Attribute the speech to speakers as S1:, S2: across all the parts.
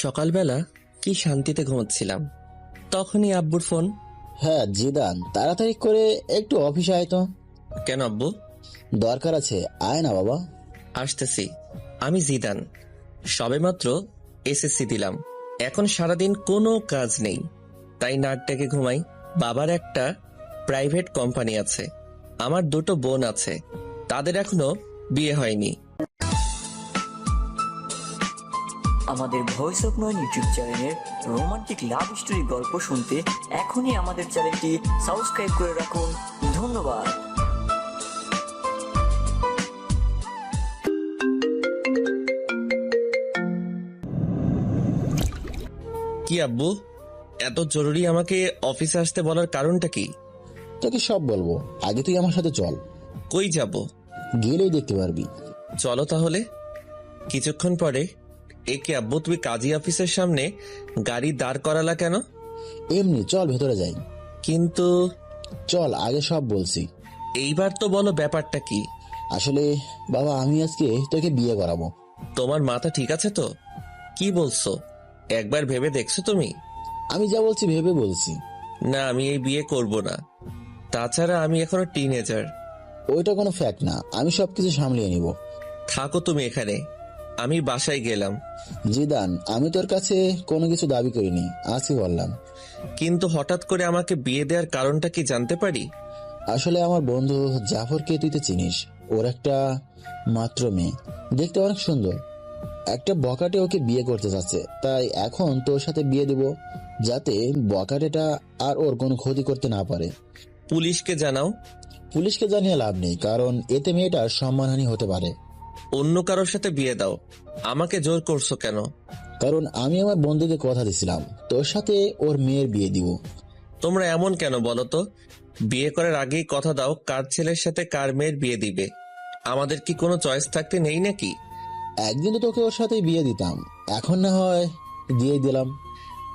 S1: সকালবেলা কি শান্তিতে ঘুমাচ্ছিলাম, তখনই আব্বুর ফোন।
S2: হ্যাঁ জিদান, তাড়াতাড়ি করে একটু অফিসে আয় তো।
S1: কেন আব্বু?
S2: দরকার আছে, আয় না বাবা।
S1: আসতেছি। আমি জিদান, সবেমাত্র এসএসসি দিলাম। এখন সারাদিন কোনো কাজ নেই, তাই নাক ডেকে ঘুমাই। বাবার একটা প্রাইভেট কোম্পানি আছে। আমার দুটো বোন আছে, তাদের এখনো বিয়ে হয়নি।
S3: আমাদের ভয়েস অফ নয়ন ইউটিউব চ্যানেলের রোমান্টিক লাভ স্টোরি গল্প শুনতে এখনই আমাদের চ্যানেলটি সাবস্ক্রাইব করে রাখুন। ধন্যবাদ।
S1: কি আব্বু, এত জরুরি আমাকে অফিসে আসতে বলার কারণটা কি?
S2: তোকে সব বলবো, আগে তুই আমার সাথে চল।
S1: কই যাব?
S2: গেলেই দেখতে পারবি।
S1: চলো তাহলে। কিছুক্ষণ পরে, একে আব্বু, তুমি কাজী অফিসের সামনে গাড়ি দাঁড় করালা কেন?
S2: এমনি চল, ভেতরে যাই।
S1: কিন্তু
S2: চল, আগে সব বলছি।
S1: এইবার তো বলো ব্যাপারটা কি?
S2: আসলে বাবা, আমি আজকে তোকে বিয়ে করাবো।
S1: তোমার মাথা ঠিক আছে তো? কি বলছো? একবার ভেবে দেখছো তুমি?
S2: আমি যা বলছি ভেবে বলছি।
S1: না, আমি এই বিয়ে করব না। তাছাড়া আমি এখনো টিনেজার।
S2: ওইটা কোনো ফ্যাক্ট না, আমি সবকিছু সামলিয়ে নিব।
S1: থাকো তুমি এখানে, আমি বাসায় গেলাম।
S2: জিদান, আমি তোর কাছে কোনো কিছু দাবি করিনি, আজকে বললাম।
S1: কিন্তু হঠাৎ করে আমাকে বিয়ে দেওয়ার কারণটা কি জানতে পারি?
S2: আসলে আমার বন্ধু জাফরকে তুই তো চিনিস, ওর একটা মাত্র মেয়ে, দেখতে অনেক সুন্দর। একটা বকাটে ওকে বিয়ে করতে চাচ্ছে, তাই এখন তোর সাথে বিয়ে দেব, যাতে বকাটেটা আর ওর কোনো ক্ষতি করতে না পারে।
S1: পুলিশকে জানাও।
S2: পুলিশকে জানিয়ে লাভ নেই, কারণ এতে মেয়েটার সম্মানহানি হতে পারে।
S1: অন্য কারোর সাথে বিয়ে দাও, আমাকে জোর করছো কেন?
S2: কারণ আমি আমার বন্ধুকে কথা দিছিলাম তোর সাথে ওর মেয়ের বিয়ে দিব।
S1: তোমরা এমন কেন বলো তো? বিয়ে করার আগেই কথা দাও কার ছেলের সাথে কার মেয়ের বিয়ে দিবে। আমাদের কি কোনো চয়েস থাকতে নেই নাকি?
S2: একদিন তো তোকে ওর সাথে বিয়ে দিতাম, এখন না হয় দিয়ে দিলাম।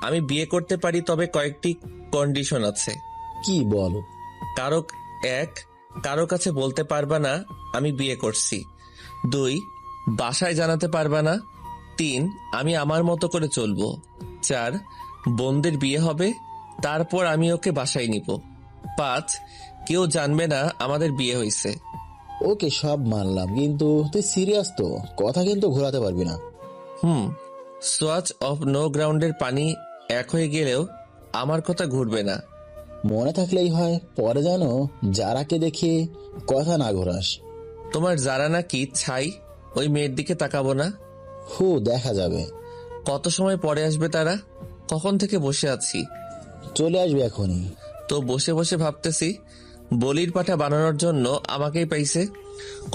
S1: আমি বিয়ে করতে পারি, তবে কয়েকটি কন্ডিশন আছে।
S2: কি বলো?
S1: কারো এক, কারো কাছে বলতে পারবা না আমি বিয়ে করছি। 2, বাসায় জানাতে পারবা না। 3, আমি আমার মতো করে চলবো। 4, বোনদের বিয়ে হবে, তারপর আমি ওকে বাসায় নিব। 5, কেউ জানবে না আমাদের বিয়ে হয়েছে।
S2: ওকে, সব মানলাম, কিন্তু তুই সিরিয়াস তো? কথা কিন্তু ঘোরাতে পারবি না।
S1: সোয়াচ অফ নো গ্রাউন্ডের পানি এক হয়ে গেলেও আমার কথা ঘুরবে না।
S2: মনে থাকলেই হয়, পরে যেন যারাকে দেখে কথা না ঘোরাস।
S1: তোমার যারা নাকি ছাই, ওই মেয়ের দিকে তাকাবো না।
S2: দেখা যাবে।
S1: কত সময় পরে আসবে তারা? কখন থেকে বসে আছি।
S2: চলে আসবে এখনই।
S1: তো বসে বসে ভাবতেছি, বলির পাঠা বানানোর জন্য আমাকেই পাইছে।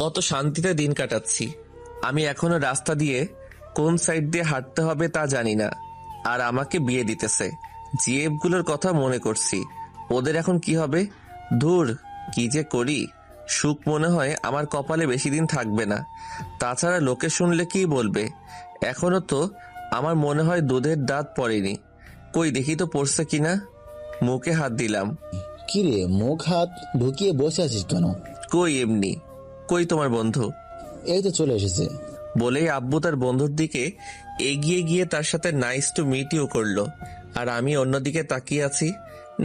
S1: কত শান্তিতে দিন কাটাচ্ছি। আমি এখনো রাস্তা দিয়ে কোন সাইড দিয়ে হাঁটতে হবে তা জানি না, আর আমাকে বিয়ে দিতেছে। জিএফগুলোর কথা মনে করছি, ওদের এখন কি হবে। ধুর, কি যে করি। সুখ মনে হয় আমার কপালে বেশি দিন থাকবে না। তাছাড়া লোকে শুনলে কি বলবে। এখনো তো আমার মনে হয় দুধের দাঁত পড়েনি। কই দেখি তো পড়ছে কিনা। মুখে হাত দিলাম।
S2: কিরে, মুখ হাত ঢুকিয়ে বসে আছিস কেন?
S1: কই এমনি। কই তোমার বন্ধু?
S2: এই তো চলে এসেছে।
S1: বলেই আব্বু তার বন্ধুর দিকে এগিয়ে গিয়ে তার সাথে নাইস টু মিট ইউ করলো। আর আমি অন্যদিকে তাকিয়ে আছি,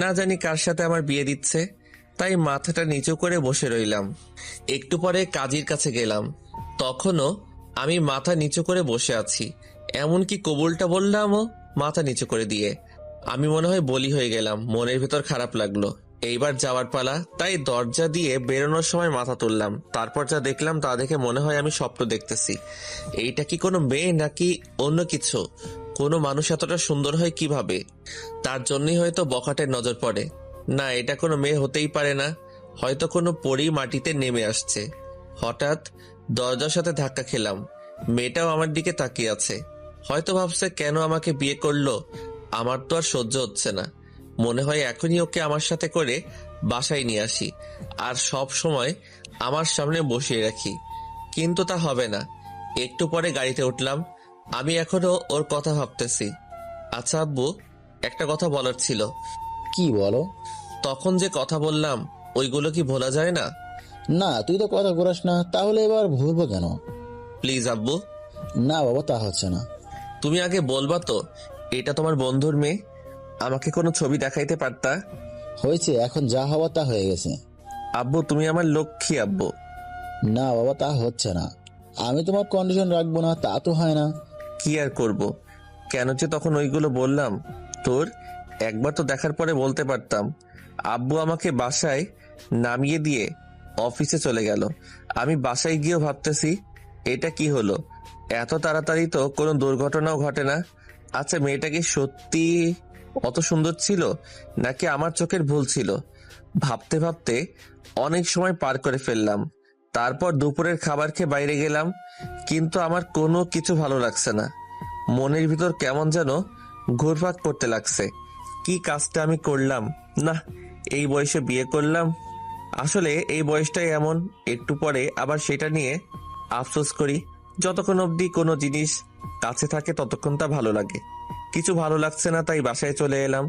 S1: না জানি কার সাথে আমার বিয়ে দিচ্ছে। তাই মাথাটা নিচু করে বসে রইলাম। একটু পরে কাজীর কাছে গেলাম, তখনও আমি মাথা নিচু করে বসে আছি। এমনকি কবুলটা বললামও মাথা নিচু করে দিয়ে। আমি মনে হয় বলি হয়ে গেলাম। মনের ভেতর খারাপ লাগলো। এইবার যাওয়ার পালা, তাই দরজা দিয়ে বেরোনোর সময় মাথা তুললাম। তারপর যা দেখলাম তা দেখে মনে হয় আমি স্বপ্ন দেখতেছি। এইটা কি কোনো মেয়ে নাকি অন্য কিছু? কোনো মানুষ এতটা সুন্দর হয় কিভাবে? তার জন্যই হয়তো বখাটের নজর পড়ে। না, এটা কোনো মেয়ে হতেই পারে না। হয়তো কোনো পরী মাটিতে নেমে আসছে। হঠাৎ দরজার সাথে ধাক্কা খেলাম। মেয়েটাও আমার দিকে তাকিয়ে আছে। হয়তো ভাবছে কেন আমাকে বিয়ে করলো। আমার তো আর সহ্য হচ্ছে না। মনে হয় এখনই ওকে আমার সাথে করে বাসায় নিয়ে আসি, আর সব সময় আমার সামনে বসিয়ে রাখি। কিন্তু তা হবে না। একটু পরে গাড়িতে উঠলাম। আমি এখনো ওর কথা ভাবতেছি। আচ্ছা আব্বু, একটা কথা বলার ছিল।
S2: কি বলো?
S1: তখন যে কথা বললাম, ওইগুলো কি ভোলা যায় না?
S2: না, তুই তো কথা ঘোরাস না, তাহলে এবার ভুলবো কেন?
S1: প্লিজ আব্বু।
S2: না বাবা, তা হচ্ছে না।
S1: তুমি আগে বলবা তো এটা তোমার বন্ধুর মেয়ে? আমাকে কোনো ছবি দেখাইতে পারতা।
S2: হয়েছে, এখন যা হওয়া তা হয়ে গেছে।
S1: আব্বু তুমি আমার লক্ষ্মী আব্বু।
S2: না বাবা, তা হচ্ছে না। আমি তোমার কন্ডিশন রাখবো না তা তো হয় না।
S1: কি আর করব, কেন যে তখন ওইগুলো বললাম। তোর একবার তো দেখার পরে বলতে পারতাম। আব্বু আমাকে বাসায় নামিয়ে দিয়ে অফিসে চলে গেল। আমি বাসায় গিয়েও ভাবতেছি এটা কি হলো, এত তাড়াতাড়ি তো কোনো দুর্ঘটনাও ঘটে না। আচ্ছা মেয়েটা কি সত্যি অত সুন্দর ছিল নাকি আমার চোখের ভুল ছিল? ভাবতে ভাবতে অনেক সময় পার করে ফেললাম। তারপর দুপুরের খাবার খেয়ে বাইরে গেলাম, কিন্তু আমার কোনো কিছু ভালো লাগছে না। মনের ভিতর কেমন যেন ঘুরপাক করতে লাগছে। কি কাজটা আমি করলাম? না, এই বয়সে বিয়ে করলাম। আসলে এই বয়সটাই এমন, একটু পরে আবার সেটা নিয়ে আফসোস করি। যতক্ষণ অবধি কোনো জিনিস কাছে থাকে ততক্ষণ তা ভালো লাগে। কিছু ভালো লাগছে না তাই বাসায় চলে এলাম।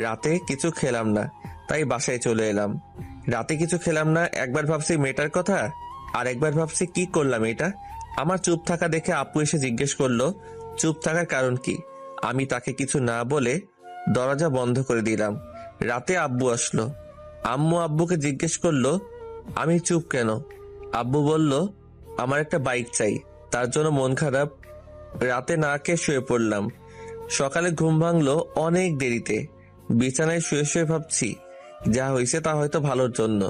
S1: রাতে কিছু খেলাম না তাই বাসায় চলে এলাম। রাতে কিছু খেলাম না, একবার ভাবছি মেয়েটার কথা, আর একবার ভাবছি কি করলাম এটা। আমার চুপ থাকা দেখে আপু এসে জিজ্ঞেস করলো চুপ থাকার কারণ কি। আমি তাকে কিছু না বলে দরজা বন্ধ করে দিলাম। রাতে আব্বু আসলো। আম্মু আব্বুকে জিজ্ঞেস করলো আমি চুপ কেন। আব্বু বলল আমার একটা বাইক চাই, তার জন্য মন খারাপ। রাতে না খেয়ে শুয়ে পড়লাম। সকালে ঘুম ভাঙলো অনেক দেরিতে। বিছানায় শুয়ে শুয়ে ভাবছি যা হয়েছে তা হয়তো ভালোর জন্য।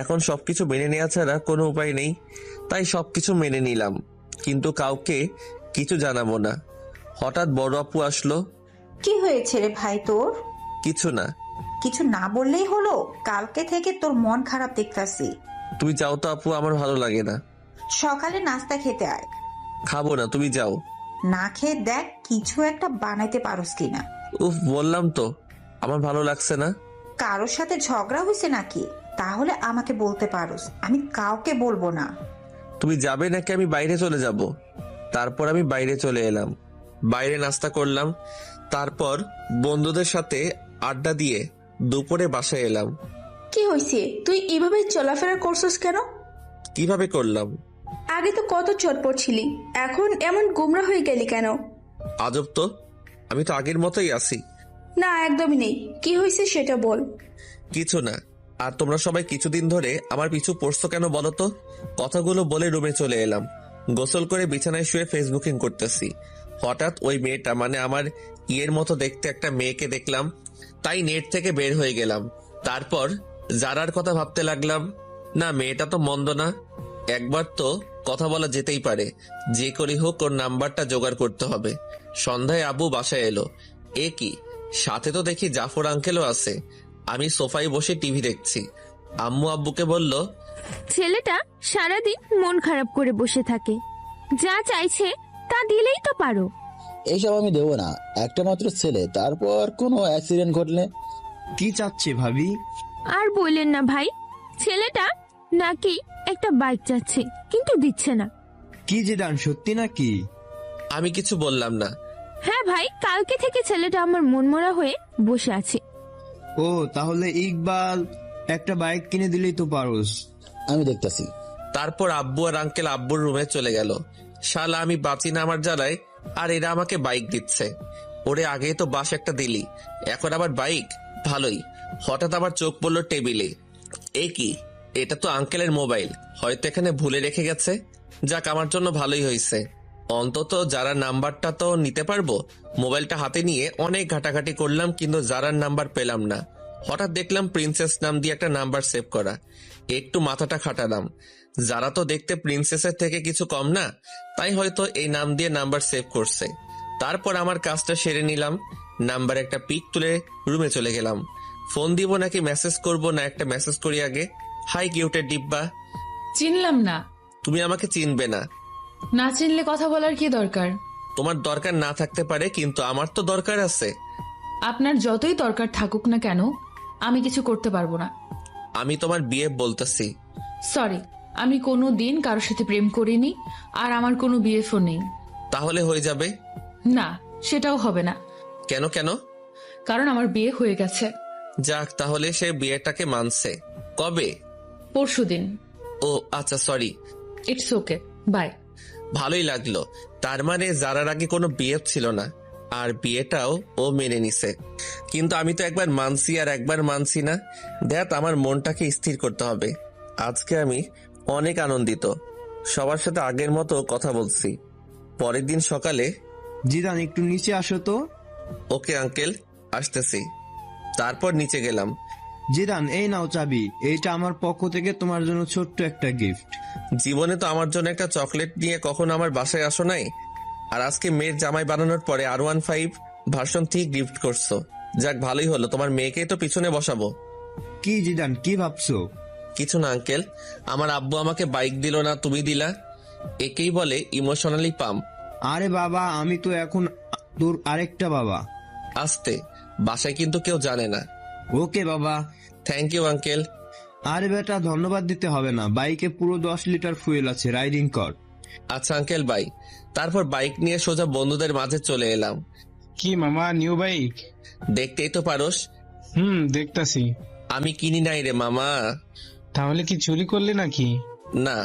S1: এখন সবকিছু মেনে নেওয়া ছাড়া কোনো উপায় নেই, তাই সবকিছু মেনে নিলাম, কিন্তু কাউকে কিছু জানাবো না। হঠাৎ বড় আপু আসলো।
S4: কি হয়েছে রে ভাই তোর?
S1: কিছু না।
S4: কিছু না বললেই হলো? কালকে থেকে তোর মন খারাপ দেখতাছি।
S1: তুমি যাও তো আপু, আমার ভালো লাগে না।
S4: সকালে নাস্তা খেতে আয়।
S1: খাবো না, তুমি যাও।
S4: না খেয়ে দেখ কিছু একটা বানাইতে পারোস কিনা।
S1: উফ, বললাম তো আমার ভালো লাগছে না।
S4: কারোর সাথে ঝগড়া হয়েছে নাকি? তাহলে আমাকে বলতে পারোস, আমি কাউকে বলবো না।
S1: তুমি যাবে নাকি আমি বাইরে চলে যাব? তারপর আমি বাইরে চলে এলাম। বাইরে নাস্তা করলাম, তারপর বন্ধুদের সাথে আড্ডা দিয়ে দুপুরে বাসায় এলাম।
S5: কি হয়েছে? তুই এভাবে চলাফেরা করছস কেন?
S1: কিভাবে করলাম?
S5: আগে তো কত চটপট ছিলি, এখন এমন গোমরা হয়ে গেলি কেন?
S1: আজব তো, আমি তো আগের মতোই আছি।
S5: না, একদমই নেই। কি হয়েছে সেটা বল।
S1: কিছু না। আর তোমরা সবাই কিছুদিন ধরে আমার পিছু পড়ছো কেন বলো তো? কথাগুলো বলে রুমে চলে এলাম। গোসল করে বিছানায় শুয়ে ফেসবুকিং করতেছি। হঠাৎ ওই মেয়েটা, মানে আমার ইয়ের মতো দেখতে একটা মেয়েকে দেখলাম, তাই নেট থেকে বের হয়ে গেলাম। তারপর জারার কথা ভাবতে লাগলাম। না, মেয়েটা তো মন্দ না, একবার তো কথা বলা যেতেই পারে। যে করি হোক ওর নাম্বারটা জোগাড় করতে হবে। সন্ধ্যায় আব্বু বাসায় এলো। এ কি, সাথে তো দেখি জাফর আঙ্কেলও আছে। আমি সোফায় বসে টিভি দেখছি। আম্মু আব্বুকে বলল
S6: ছেলেটা সারাদিন মন খারাপ করে বসে থাকে, যা চাইছে তা দিলেই তো পারো।
S2: এইসব আমি দেবো না, একটা মাত্র ছেলে, তারপর কোনো অ্যাক্সিডেন্ট ঘটলে।
S7: কি চাচ্ছে ভাবি?
S6: আর বললেন না ভাই, ছেলেটা নাকি একটা বাইক চাচ্ছে কিন্তু দিচ্ছে না।
S7: কি জিদান, সত্যি নাকি?
S1: আমি কিছু বললাম না।
S6: হ্যাঁ ভাই, কালকে থেকে ছেলেটা আমার মনমরা হয়ে বসে আছে।
S7: ও তাহলে ইকবাল একটা বাইক কিনে দিলেই তো পারোস।
S2: আমি দেখতাছি।
S1: তারপর আব্বু আর আঙ্কেল আব্বুর রুমে চলে গেল। শালা আমি বাঁচি না আমার জ্বালায়, আর এরা আমাকে বাইক দিচ্ছে। ওরে আগে তো বাস একটা দিলি, এখন আবার বাইক, ভালোই। হঠাৎ আবার চোখ পড়লো টেবিলে। এ কি, এটা তো আঙ্কেলের মোবাইল, হয়তো এখানে ভুলে রেখে গেছে। যাক, আমার জন্য ভালোই হয়েছে, অন্তত যারা নাম্বারটা তো নিতে পারবো। মোবাইলটা হাতে নিয়ে অনেক ঘাটাঘাটি করলাম, কিন্তু যারার নাম্বার পেলাম না। হঠাৎ দেখলাম প্রিন্সেস নাম দিয়ে একটা নাম্বার সেভ করা। একটু মাথাটা খাটালাম, যারা তো দেখতে প্রিন্সেসের থেকে কিছু কম না, তাই হয়তো এই নাম দিয়ে নাম্বার সেভ করছে। তারপর আমার কাজটা সেরে নিলাম, নাম্বার একটা পিক তুলে রুমে চলে গেলাম। ফোন দিব নাকি মেসেজ করব, না একটা মেসেজ করি আগে। হাই কিউটের ডিব্বা।
S8: চিনলাম না।
S1: তুমি আমাকে চিনবে না।
S8: না চিনলে কথা বলার কি দরকার?
S1: তোমার দরকার না থাকতে পারে, কিন্তু আমার তো দরকার আছে।
S8: আপনার যতই দরকার থাকুক না কেন, আমি কিছু করতে পারবো না।
S1: আমি তোমার বিয়ে বলতেছি।
S8: সরি, আমি কোনো দিন কারোর সাথে প্রেম করিনি, আর আমার কোনো বিএফও নেই।
S1: তাহলে হয়ে যাবে?
S8: না, সেটাও হবে না।
S1: কেন কেন?
S8: কারণ আমার বিয়ে হয়ে গেছে।
S1: যাক, তাহলে সে বিয়েটাকে মানছে। কবে?
S8: পরশুদিন।
S1: ও আচ্ছা, সরি।
S8: It's okay, by.
S1: ভালোই লাগলো। তার মানে যারার আগে কোনো বিয়ে ছিল না, আর বিয়েটাও ও মেনে নিছে। কিন্তু আমি তো একবার মানছি আর একবার মানছি না। দেখ, আমার মনটাকে স্থির করতে হবে। আজকে আমি অনেক আনন্দিত, সবার সাথে আগের মতো কথা বলছি। পরের দিন সকালে,
S7: জিদান একটু নিচে আসো তো।
S1: ওকে আঙ্কেল, আসতেছি। তারপর নিচে গেলাম।
S7: জিদান, এই নাও চাবি, এইটা আমার পক্ষ থেকে তোমার জন্য ছোট্ট একটা গিফট।
S1: জীবনে তো আমার জন্য একটা চকলেট নিয়ে কখনো আমার বাসায় আসো নাই, আর আজকে মেয়ের জামাই বানানোর পরে R15 ভার্সন 3 গিফট করছো। যাক, ভালোই হলো, তোমার মেয়েকেই তো পিছনে বসাবো।
S7: কি জিদান, কি ভাবছো?
S1: কিছু না আঙ্কেল, আমার আব্বু আমাকে বাইক দিল না, তুমি দিলা। একেই বলে ইমোশনালি পাম্প।
S7: আরে বাবা, আমি তো এখন তোর আরেকটা বাবা।
S1: আসতে, বাসায় কিন্তু কেউ জানে না।
S7: ওকে বাবা।
S1: Thank you uncle.
S7: আরে বেটা, ধন্যবাদ দিতে হবে না, বাইকে পুরো 10 লিটার ফুয়েল আছে, রাইডিং কর।
S1: আচ্ছা আঙ্কেল, বাই। তারপর বাইক নিয়ে সোজা বন্ধুদের মাঝে চলে এলাম।
S9: কি মামা, নিউ বাইক?
S1: দেখতেই তো পারোস,
S9: দেখতাছি।
S1: আমি কিনি নাই রে মামা।
S9: তাহলে কি চুরি করলে নাকি?
S1: না,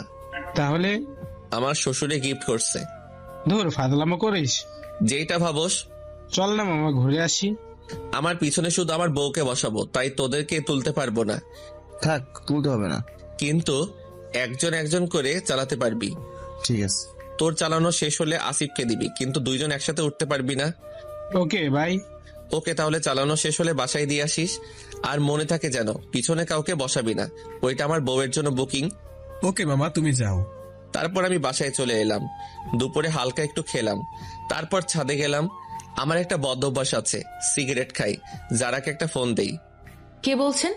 S9: তাহলে?
S1: আমার শ্বশুরে গিফট করছে।
S9: ধুর, ফাজলামো করিস।
S1: যেইটা ভাবোস।
S9: চল না মামা, ঘুরে আসি।
S1: আমার পিছনে শুধু আমার বউকে বসাবো, তাই তোদেরকে তুলতে পারবো না।
S2: থাক, তুলতে হবে না।
S1: কিন্তু একজন একজন করে চালাতে পারবি।
S2: ঠিক আছে।
S1: তোর চালানো শেষ হলে আসিফকে দিবি, কিন্তু দুইজন একসাথে উঠতে পারবি না।
S9: Okay bye.
S1: ওকে, তাহলে চালানো শেষ হলে বাসায় দিয়ে আসিস। আর মনে থাকে যেন পিছনে কাউকে বসাবি না, ওইটা আমার বউয়ের জন্য বুকিং।
S10: ওকে মামা, তুমি যাও।
S1: তারপর আমি বাসায় চলে এলাম। দুপুরে হালকা একটু খেলাম, তারপর ছাদে গেলাম। আমার একটা বদ অভ্যাস আছে, সিগারেট খাই। যারাকে একটা ফোন দেই।
S8: কে বলছেন?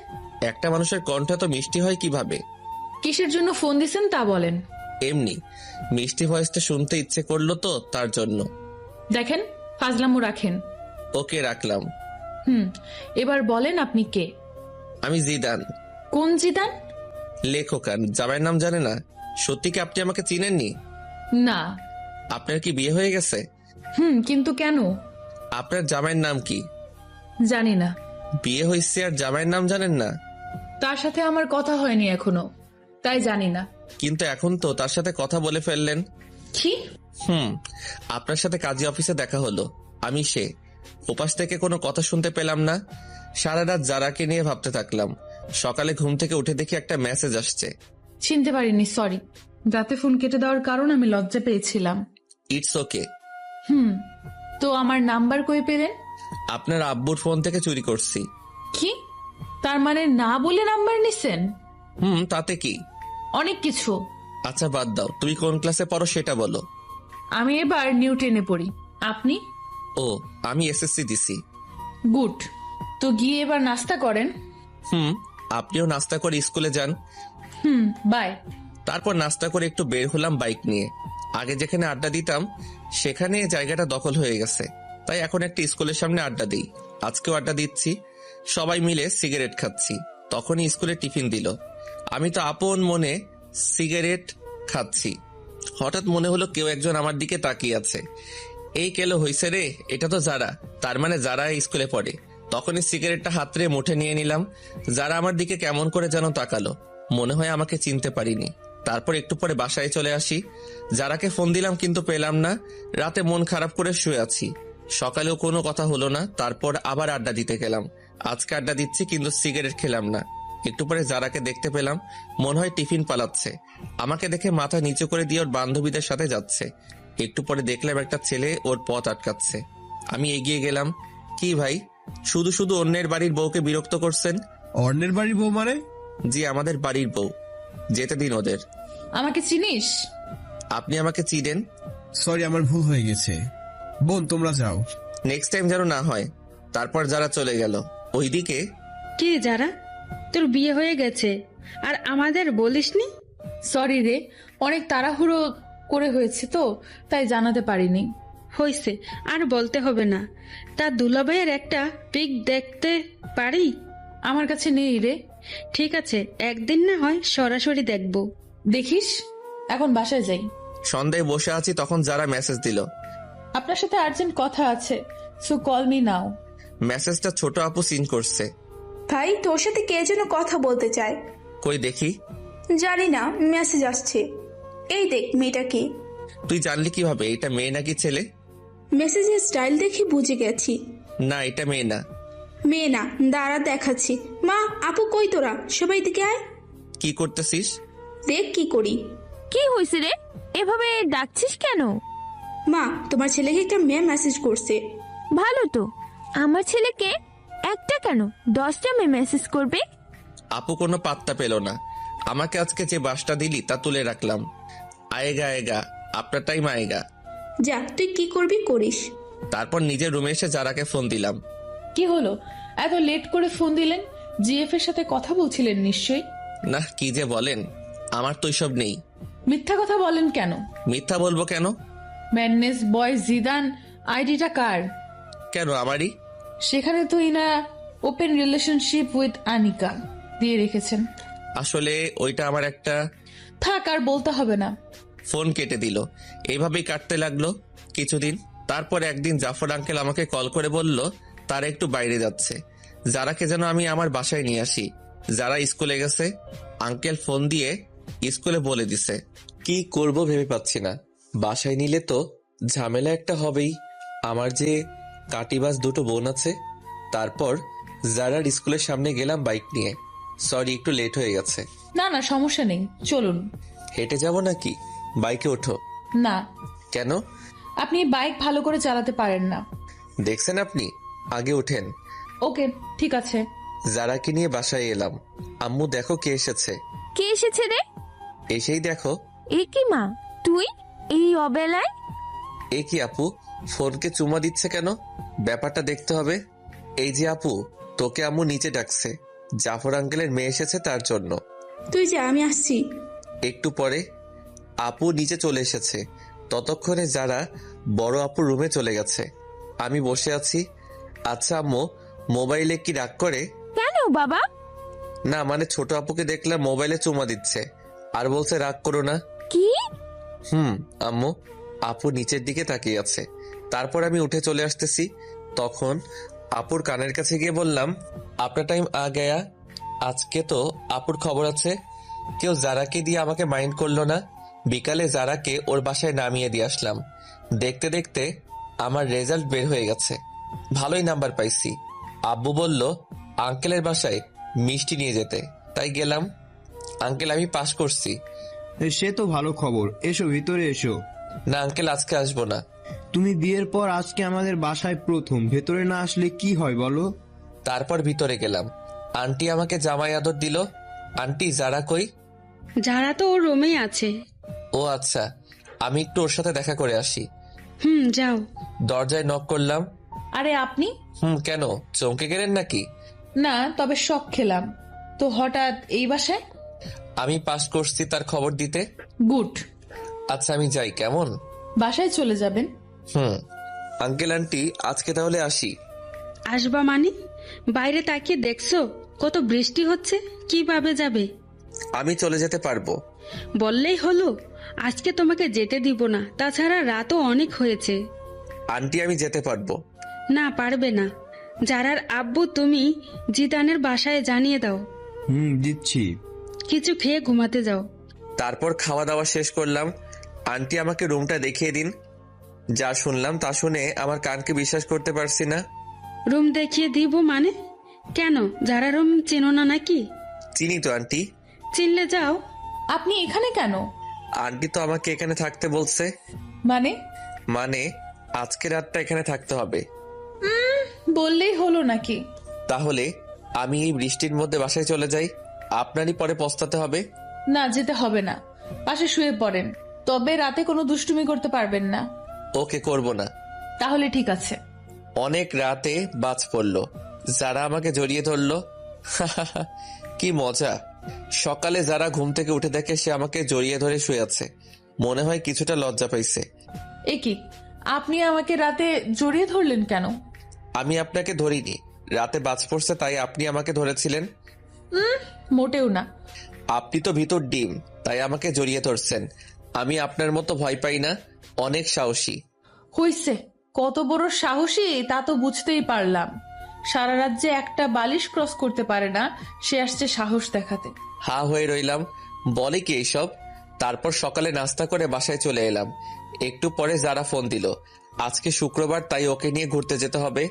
S1: একটা মানুষের কণ্ঠ তো মিষ্টি হয় কিভাবে?
S8: কিসের জন্য ফোন দিছেন তা বলেন।
S1: এমনি মিষ্টি ভয়েসটা শুনতে ইচ্ছে করলো তো, তার জন্য।
S8: দেখেন, ফাজলামো রাখেন।
S1: ওকে, রাখলাম।
S8: এবার বলেন আপনি কে?
S1: আমি জিদান।
S8: কোন জিদান?
S1: লেখকান, জামাইয়ের নাম জানে না? সত্যি কি আপনি আমাকে চিনেননি?
S8: না।
S1: আপনার কি বিয়ে হয়ে গেছে?
S8: কিন্তু কেন?
S1: আপনার জামাইয়ের নাম কি?
S8: জানি না।
S1: বিয়ে হয়েছে আর জামাইয়ের নাম জানেন না?
S8: তার সাথে আমার কথা হয়নি এখনো, তাই জানি না।
S1: কিন্তু এখন তো তার সাথে কথা বলে ফেললেন।
S8: কি?
S1: আপনার সাথে কাজী অফিসে দেখা হলো, আমি সে। ওপাশ থেকে কোনো কথা শুনতে পেলাম না। সারা রাত যারাকে নিয়ে ভাবতে থাকলাম। সকালে ঘুম থেকে উঠে দেখি একটা মেসেজ আসছে।
S8: চিনতে পারিনি, সরি। রাতে ফোন কেটে দেওয়ার কারণ আমি লজ্জা পেয়েছিলাম।
S1: It's okay.
S8: তো আমার নাম্বার কই পেলেন?
S1: আপনার আব্বুর ফোন থেকে চুরি করছি।
S8: কি? তার মানে না বলে নাম্বার নিছেন?
S1: তাতে কি?
S8: অনেক কিছু।
S1: আচ্ছা বাদ দাও, তুমি কোন ক্লাসে পড়ো সেটা বলো।
S8: আমি এবার নিউ 10-এ পড়ি। আপনি?
S1: ও, আমি এসএসসি দিছি।
S8: গুড। তো গিয়ে এবার নাস্তা করেন।
S1: আপনিও নাস্তা করে স্কুলে যান।
S8: বাই।
S1: তারপর নাস্তা করে একটু বের হলাম বাইক নিয়ে। আগে যেখানে আড্ডা দিতাম সেখানে জায়গাটা দখল হয়ে গেছে, তাই এখন একটা স্কুলের সামনে আড্ডা দিই। আজকেও আড্ডা দিচ্ছি, সবাই মিলে সিগারেট খাচ্ছি। তখনই স্কুলে টিফিন দিল। আমি তো আপন মনে সিগারেট খাচ্ছি। হঠাৎ মনে হলো কেউ একজন আমার দিকে তাকিয়ে আছে। এই কেলো হইছে রে, এটা তো যারা। তার মানে যারা স্কুলে পড়ে। তখনই সিগারেটটা হাতড়ে মুঠে নিয়ে নিলাম। যারা আমার দিকে কেমন করে যেন তাকালো, মনে হয় আমাকে চিনতে পারিনি। তারপর একটু পরে বাসায় চলে আসি। যারাকে ফোন দিলাম কিন্তু পেলাম না। রাতে মন খারাপ করে শুয়ে আছি। সকালেও কোনো কথা হলো না। তারপর আবার আড্ডা দিতে গেলাম। আজকে আড্ডা দিচ্ছি কিন্তু সিগারেট খেলাম না। একটু পরে যারাকে দেখতে পেলাম, মনে হয় টিফিন পালাচ্ছে। আমাকে দেখে মাথা নিচু করে দিয়ে ওর বান্ধবীদের সাথে যাচ্ছে। একটু পরে দেখলাম একটা ছেলে ওর পথ আটকাচ্ছে। আমি এগিয়ে গেলাম। কি ভাই, শুধু শুধু অন্যের বাড়ির বউকে বিরক্ত করছেন?
S10: অন্যের বাড়ির বউ মানে?
S1: জি, আমাদের বাড়ির বউ। যেতে দিন ওদের।
S8: আমাকে চিনিস?
S1: আপনি আমাকে চিনেন?
S10: সরি, আমার ভুল হয়ে গেছে। বোন, তোমরা যাও।
S1: নেক্সট টাইম যেন না হয়। তারপর যারা চলে গেল। ওইদিকে,
S11: কি যারা, তোর বিয়ে হয়ে গেছে আর আমাদের বলিসনি?
S8: সরি রে, অনেক তাড়াহুড়ো করে হয়েছে তো, তাই জানাতে পারিনি।
S11: হয়েছে, আর বলতে হবে না। তা দুলাভাইয়ের একটা পিক দেখতে পারি?
S8: আমার কাছে নেই রে।
S11: ঠিক আছে, একদিন না হয় সরাসরি দেখব।
S8: দেখিস। এখন বাসায় যাই।
S1: সন্ধ্যায় বসে আছি, তখন যারা মেসেজ দিল।
S8: আপনার সাথে আর্জেন্ট কথা আছে, সো কল মি নাও।
S1: মেসেজটা ছোট আপু সিন করছে।
S5: ভাই, তোর সাথে কে যেন কথা বলতে চায়।
S1: কই দেখি।
S5: জানি না, মেসেজ আসছে। এই দেখ, মেয়েটা কি?
S1: তুই জানলি কিভাবে এটা মেয়ে নাকি ছেলে?
S5: মেসেজের স্টাইল দেখে বুঝে গেছি।
S1: না, এটা মেয়ে না।
S5: মেয়ে না, দাঁড়া দেখাচ্ছি। মা, আপু কই তোরা? সবাই দিকে আয়।
S1: কি করতেছিস?
S5: দেখ কি করি।
S6: কি হয়েছে রে, এভাবে ডাকছিস কেন?
S5: মা, তোমার ছেলেকে একটা মেয়ে মেসেজ করছে।
S6: ভালো তো, আমার ছেলেকে একটা কেন 10টা মেয়ে মেসেজ করবে?
S1: আপু কোনো পাত্তা পেল না। আমাকে আজকে যে বাসটা দিলি তা তুলে রাখলাম। আয়েগা আয়েগা, আপনার টাইম আয়েগা।
S5: যা, তুই কি করবি করিস।
S1: তারপর নিজের রুমে এসে যারাকে ফোন দিলাম।
S8: কি হলো, এত লেট করে ফোন দিলেন? জিএফ এর সাথে কথা বলছিলেন নিশ্চয়ই।
S1: না, কি যে বলেন, আমার তো সব নেই।
S8: মিথ্যা কথা বলেন কেন?
S1: মিথ্যা বলবো কেন?
S8: ম্যাডনেস বয় জিদান আইডিটা কার?
S1: কেন আমারই?
S8: সেখানে তো ইনা ওপেন রিলেশনশিপ উইথ আনিকা দিয়ে রেখেছেন।
S1: আসলে ওইটা আমার একটা।
S8: থাক, আর বলতে হবে না।
S1: ফোন কেটে দিল। এইভাবেই কাটতে লাগলো কিছুদিন। তারপর একদিন জাফর আঙ্কেল আমাকে কল করে বলল তারা একটু বাইরে যাচ্ছে, যারাকে যেন আমি আমার বাসায় নিয়ে আসি। যারা স্কুলে গেছে। আঙ্কেল ফোন দিয়ে স্কুলে বলে দিছে। কি করব ভেবে পাচ্ছি না। বাসায় নিলে তো ঝামেলা একটা হবেই। আমার যে কাটিবাজ দুটো বোন আছে। তারপর যারার স্কুলের সামনে গেলাম বাইক নিয়ে। সরি, একটু লেট হয়ে গেছে।
S8: না না, সমস্যা নেই, চলুন।
S1: হেঁটে যাব নাকি? বাইকে ওঠো।
S8: না,
S1: কেন?
S8: আপনি বাইক ভালো করে চালাতে পারেন না।
S1: দেখছেন আপনি, আগে ওঠেন।
S8: ওকে, ঠিক আছে।
S1: যারাকে নিয়ে বাসায় এলাম। আম্মু দেখো কে এসেছে।
S6: কে এসেছে রে?
S1: এসেই দেখো।
S6: এ কি মা, তুই এই অবেলায়?
S1: এ কি আপু, ফোনকে চুমা দিচ্ছে কেন? ব্যাপারটা দেখতে হবে। এই যে আপু, তোকে আম্মু নিচে ডাকছে। জাফর আঙ্কেলের মেয়ে এসেছে তার জন্য।
S5: তুই যা, আমি আসছি।
S1: একটু পরে আপু নিচে চলে এসেছে। ততক্ষণে যারা বড় আপুর রুমে চলে গেছে। আমি বসে আছি। আচ্ছা আম্মু, মোবাইলে কি রাগ করে?
S6: কেন বাবা?
S1: না মানে ছোট আপুকে দেখলাম মোবাইলে চুমা দিচ্ছে আর বলছে রাগ করো না।
S6: কি?
S1: আম্মু। আপু নিচের দিকে তাকিয়ে আছে। তারপর আমি উঠে চলে আসতেছি। তখন আপুর কানের কাছে গিয়ে বললাম, আপনার টাইম আ গয়া। আজকে তো আপুর খবর আছে। কেউ যারাকে দিয়ে আমাকে মাইন্ড করলো না। বিকালে যারাকে ওর বাসায় নামিয়ে দিয়ে আসলাম। দেখতে দেখতে আমার রেজাল্ট বের হয়ে গেছে। ভালোই নাম্বার পাইছি। আব্বু বলল আঙ্কেলের বাসায় মিষ্টি নিয়ে যেতে, তাই গেলাম। আঙ্কেল, আমি পাস করছি।
S7: সে তো ভালো খবর। এসো ভিতরে এসো।
S1: না আঙ্কেল, আজকে আসবো না।
S7: তুমি বিয়ের পর আজকে আমাদের বাসায় প্রথম, ভেতরে না আসলে কি হয় বলো?
S1: তারপর ভিতরে গেলাম। আন্টি আমাকে জামাই আদর দিল। আন্টি যারা কই?
S11: যারা তো ওর রুমেই আছে।
S1: ও আচ্ছা, আমি একটু ওর সাথে দেখা করে আসি।
S11: যাও।
S1: দরজায় নক করলাম।
S8: আরে আপনি?
S1: কেন চমকে গেলেন নাকি?
S8: না, তবে শখ খেলাম তো হঠাৎ এই বাসায়।
S1: আমি পাস করছি তার খবর দিতে।
S8: গুড।
S1: আচ্ছা আমি যাই, কেমন?
S8: বাসায় চলে যাবেন?
S1: আঙ্কেল আন্টি, আজকে তাহলে আসি।
S11: আসবা মানে? বাইরে তাকিয়ে দেখছো কত বৃষ্টি হচ্ছে, কিভাবে যাবে?
S1: আমি চলে যেতে পারবো।
S11: বললেই হলো। আজকে তোমাকে যেতে দিব না, তাছাড়া রাতও অনেক হয়েছে।
S1: আন্টি আমি যেতে পারবো।
S11: না, পারবে না। যারার আব্বু তুমি জিদানের বাসায় জানিয়ে দাও।
S7: দিচ্ছি।
S11: কিছু খেয়ে ঘুমাতে যাও।
S1: তারপর খাওয়া দাওয়া শেষ করলাম। আন্টি আমাকে রুমটা দেখিয়ে দিন। যা শুনলাম তা শুনে আমার কানকে বিশ্বাস করতে পারছি না।
S11: রুম দেখিয়ে দিব মানে? কেন, যারা রুম চেনো না নাকি?
S1: চিনি তো আন্টি।
S11: চিনলে যাও।
S8: আপনি এখানে কেন?
S1: আন্টি তো আমাকে এখানে থাকতে বলছে। মানে আজকে রাতটা এখানে থাকতে হবে।
S8: বললেই হলো নাকি?
S1: তাহলে আমি এই বৃষ্টির মধ্যে বাসায় চলে যাই, আপনারই পরে পস্তাতে হবে।
S8: না, যেতে হবে না, পাশে শুয়ে পড়েন। তবে রাতে কোনো দুষ্টুমি করতে পারবেন না।
S1: ওকে, করব না।
S8: তাহলে ঠিক আছে।
S1: অনেক রাতে বাজ পড়লো। যারা আমাকে জড়িয়ে ধরলো। কি মজা। সকালে যারা ঘুম থেকে উঠে দেখে সে আমাকে জড়িয়ে ধরে শুয়ে আছে। মনে হয় কিছুটা লজ্জা পাইছে।
S8: এ কি, আপনি আমাকে রাতে জড়িয়ে ধরলেন কেন?
S1: আমি আপনাকে ধরিনি, রাতে বাজ পড়ছে তাই আপনি আমাকে ধরেছিলেন।
S8: মোটেও না।
S1: আপনি তো ভিতর ডিম, তাই আমাকে জড়িয়ে ধরছেন। আমি আপনার মতো ভয় পাই না, অনেক সাহসী।
S8: হইছে, কত বড় সাহসী তা তো বুঝতেই পারলাম। সারা রাজ্যে একটা বালিশ ক্রস করতে পারে না, সে আসছে সাহস দেখাতে।
S1: হা হয়ে রইলাম। বলে কি এইসব? তারপর সকালে নাস্তা করে বাসায় চলে এলাম। একটু পরে যারা ফোন দিল, আজকে শুক্রবার তাই ওকে নিয়ে ঘুরতে যেতে হবে।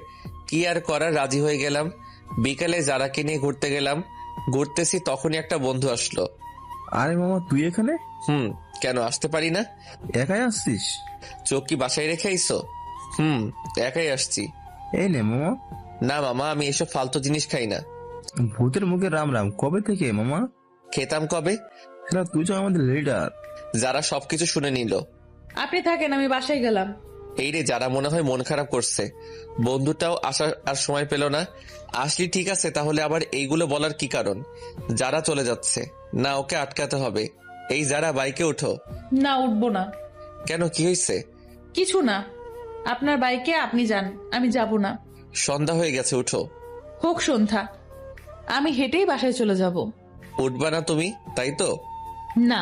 S1: কি আর করার, রাজি হয়ে গেলাম। বিকালে যারাকে নিয়ে ঘুরতে গেলাম। ঘুরতেছি তখনই একটা বন্ধু আসলো।
S2: আরে মামা, তুই এখানে?
S1: কেন আসতে পারি না?
S2: একাই আসছিস?
S1: চোখ কি বাসায় রেখে আইসো? একাই আসছি।
S2: এই নে মামা।
S1: না মামা, আমি এসব ফালতু জিনিস খাই না।
S2: ভূতের মুখে রাম রাম, কবে থেকে মামা?
S1: খেতাম কবে?
S2: সেটা তুই তো আমাদের লিডার।
S1: যারা সবকিছু শুনে নিল।
S8: আপনি থাকেন, আমি বাসায় গেলাম।
S1: এই রে, যারা মনে হয় মন খারাপ করছে। বন্ধুটাও আসার আর সময় পেল না। আসলি ঠিক আছে, তাহলে আবার এইগুলো বলার কি কারণ? যারা চলে যাচ্ছে না, ওকে আটকাতে হবে। এই যারা, বাইকে ওঠো।
S8: না, উঠবো না।
S1: কেন, কি হয়েছে?
S8: কিছু না, আপনার বাইকে আপনি যান, আমি যাব না।
S1: সন্ধ্যা হয়ে গেছে, উঠো।
S8: হোক সন্ধ্যা, আমি হেঁটেই বাসায় চলে যাব।
S1: উঠবা না তুমি, তাই তো?
S8: না।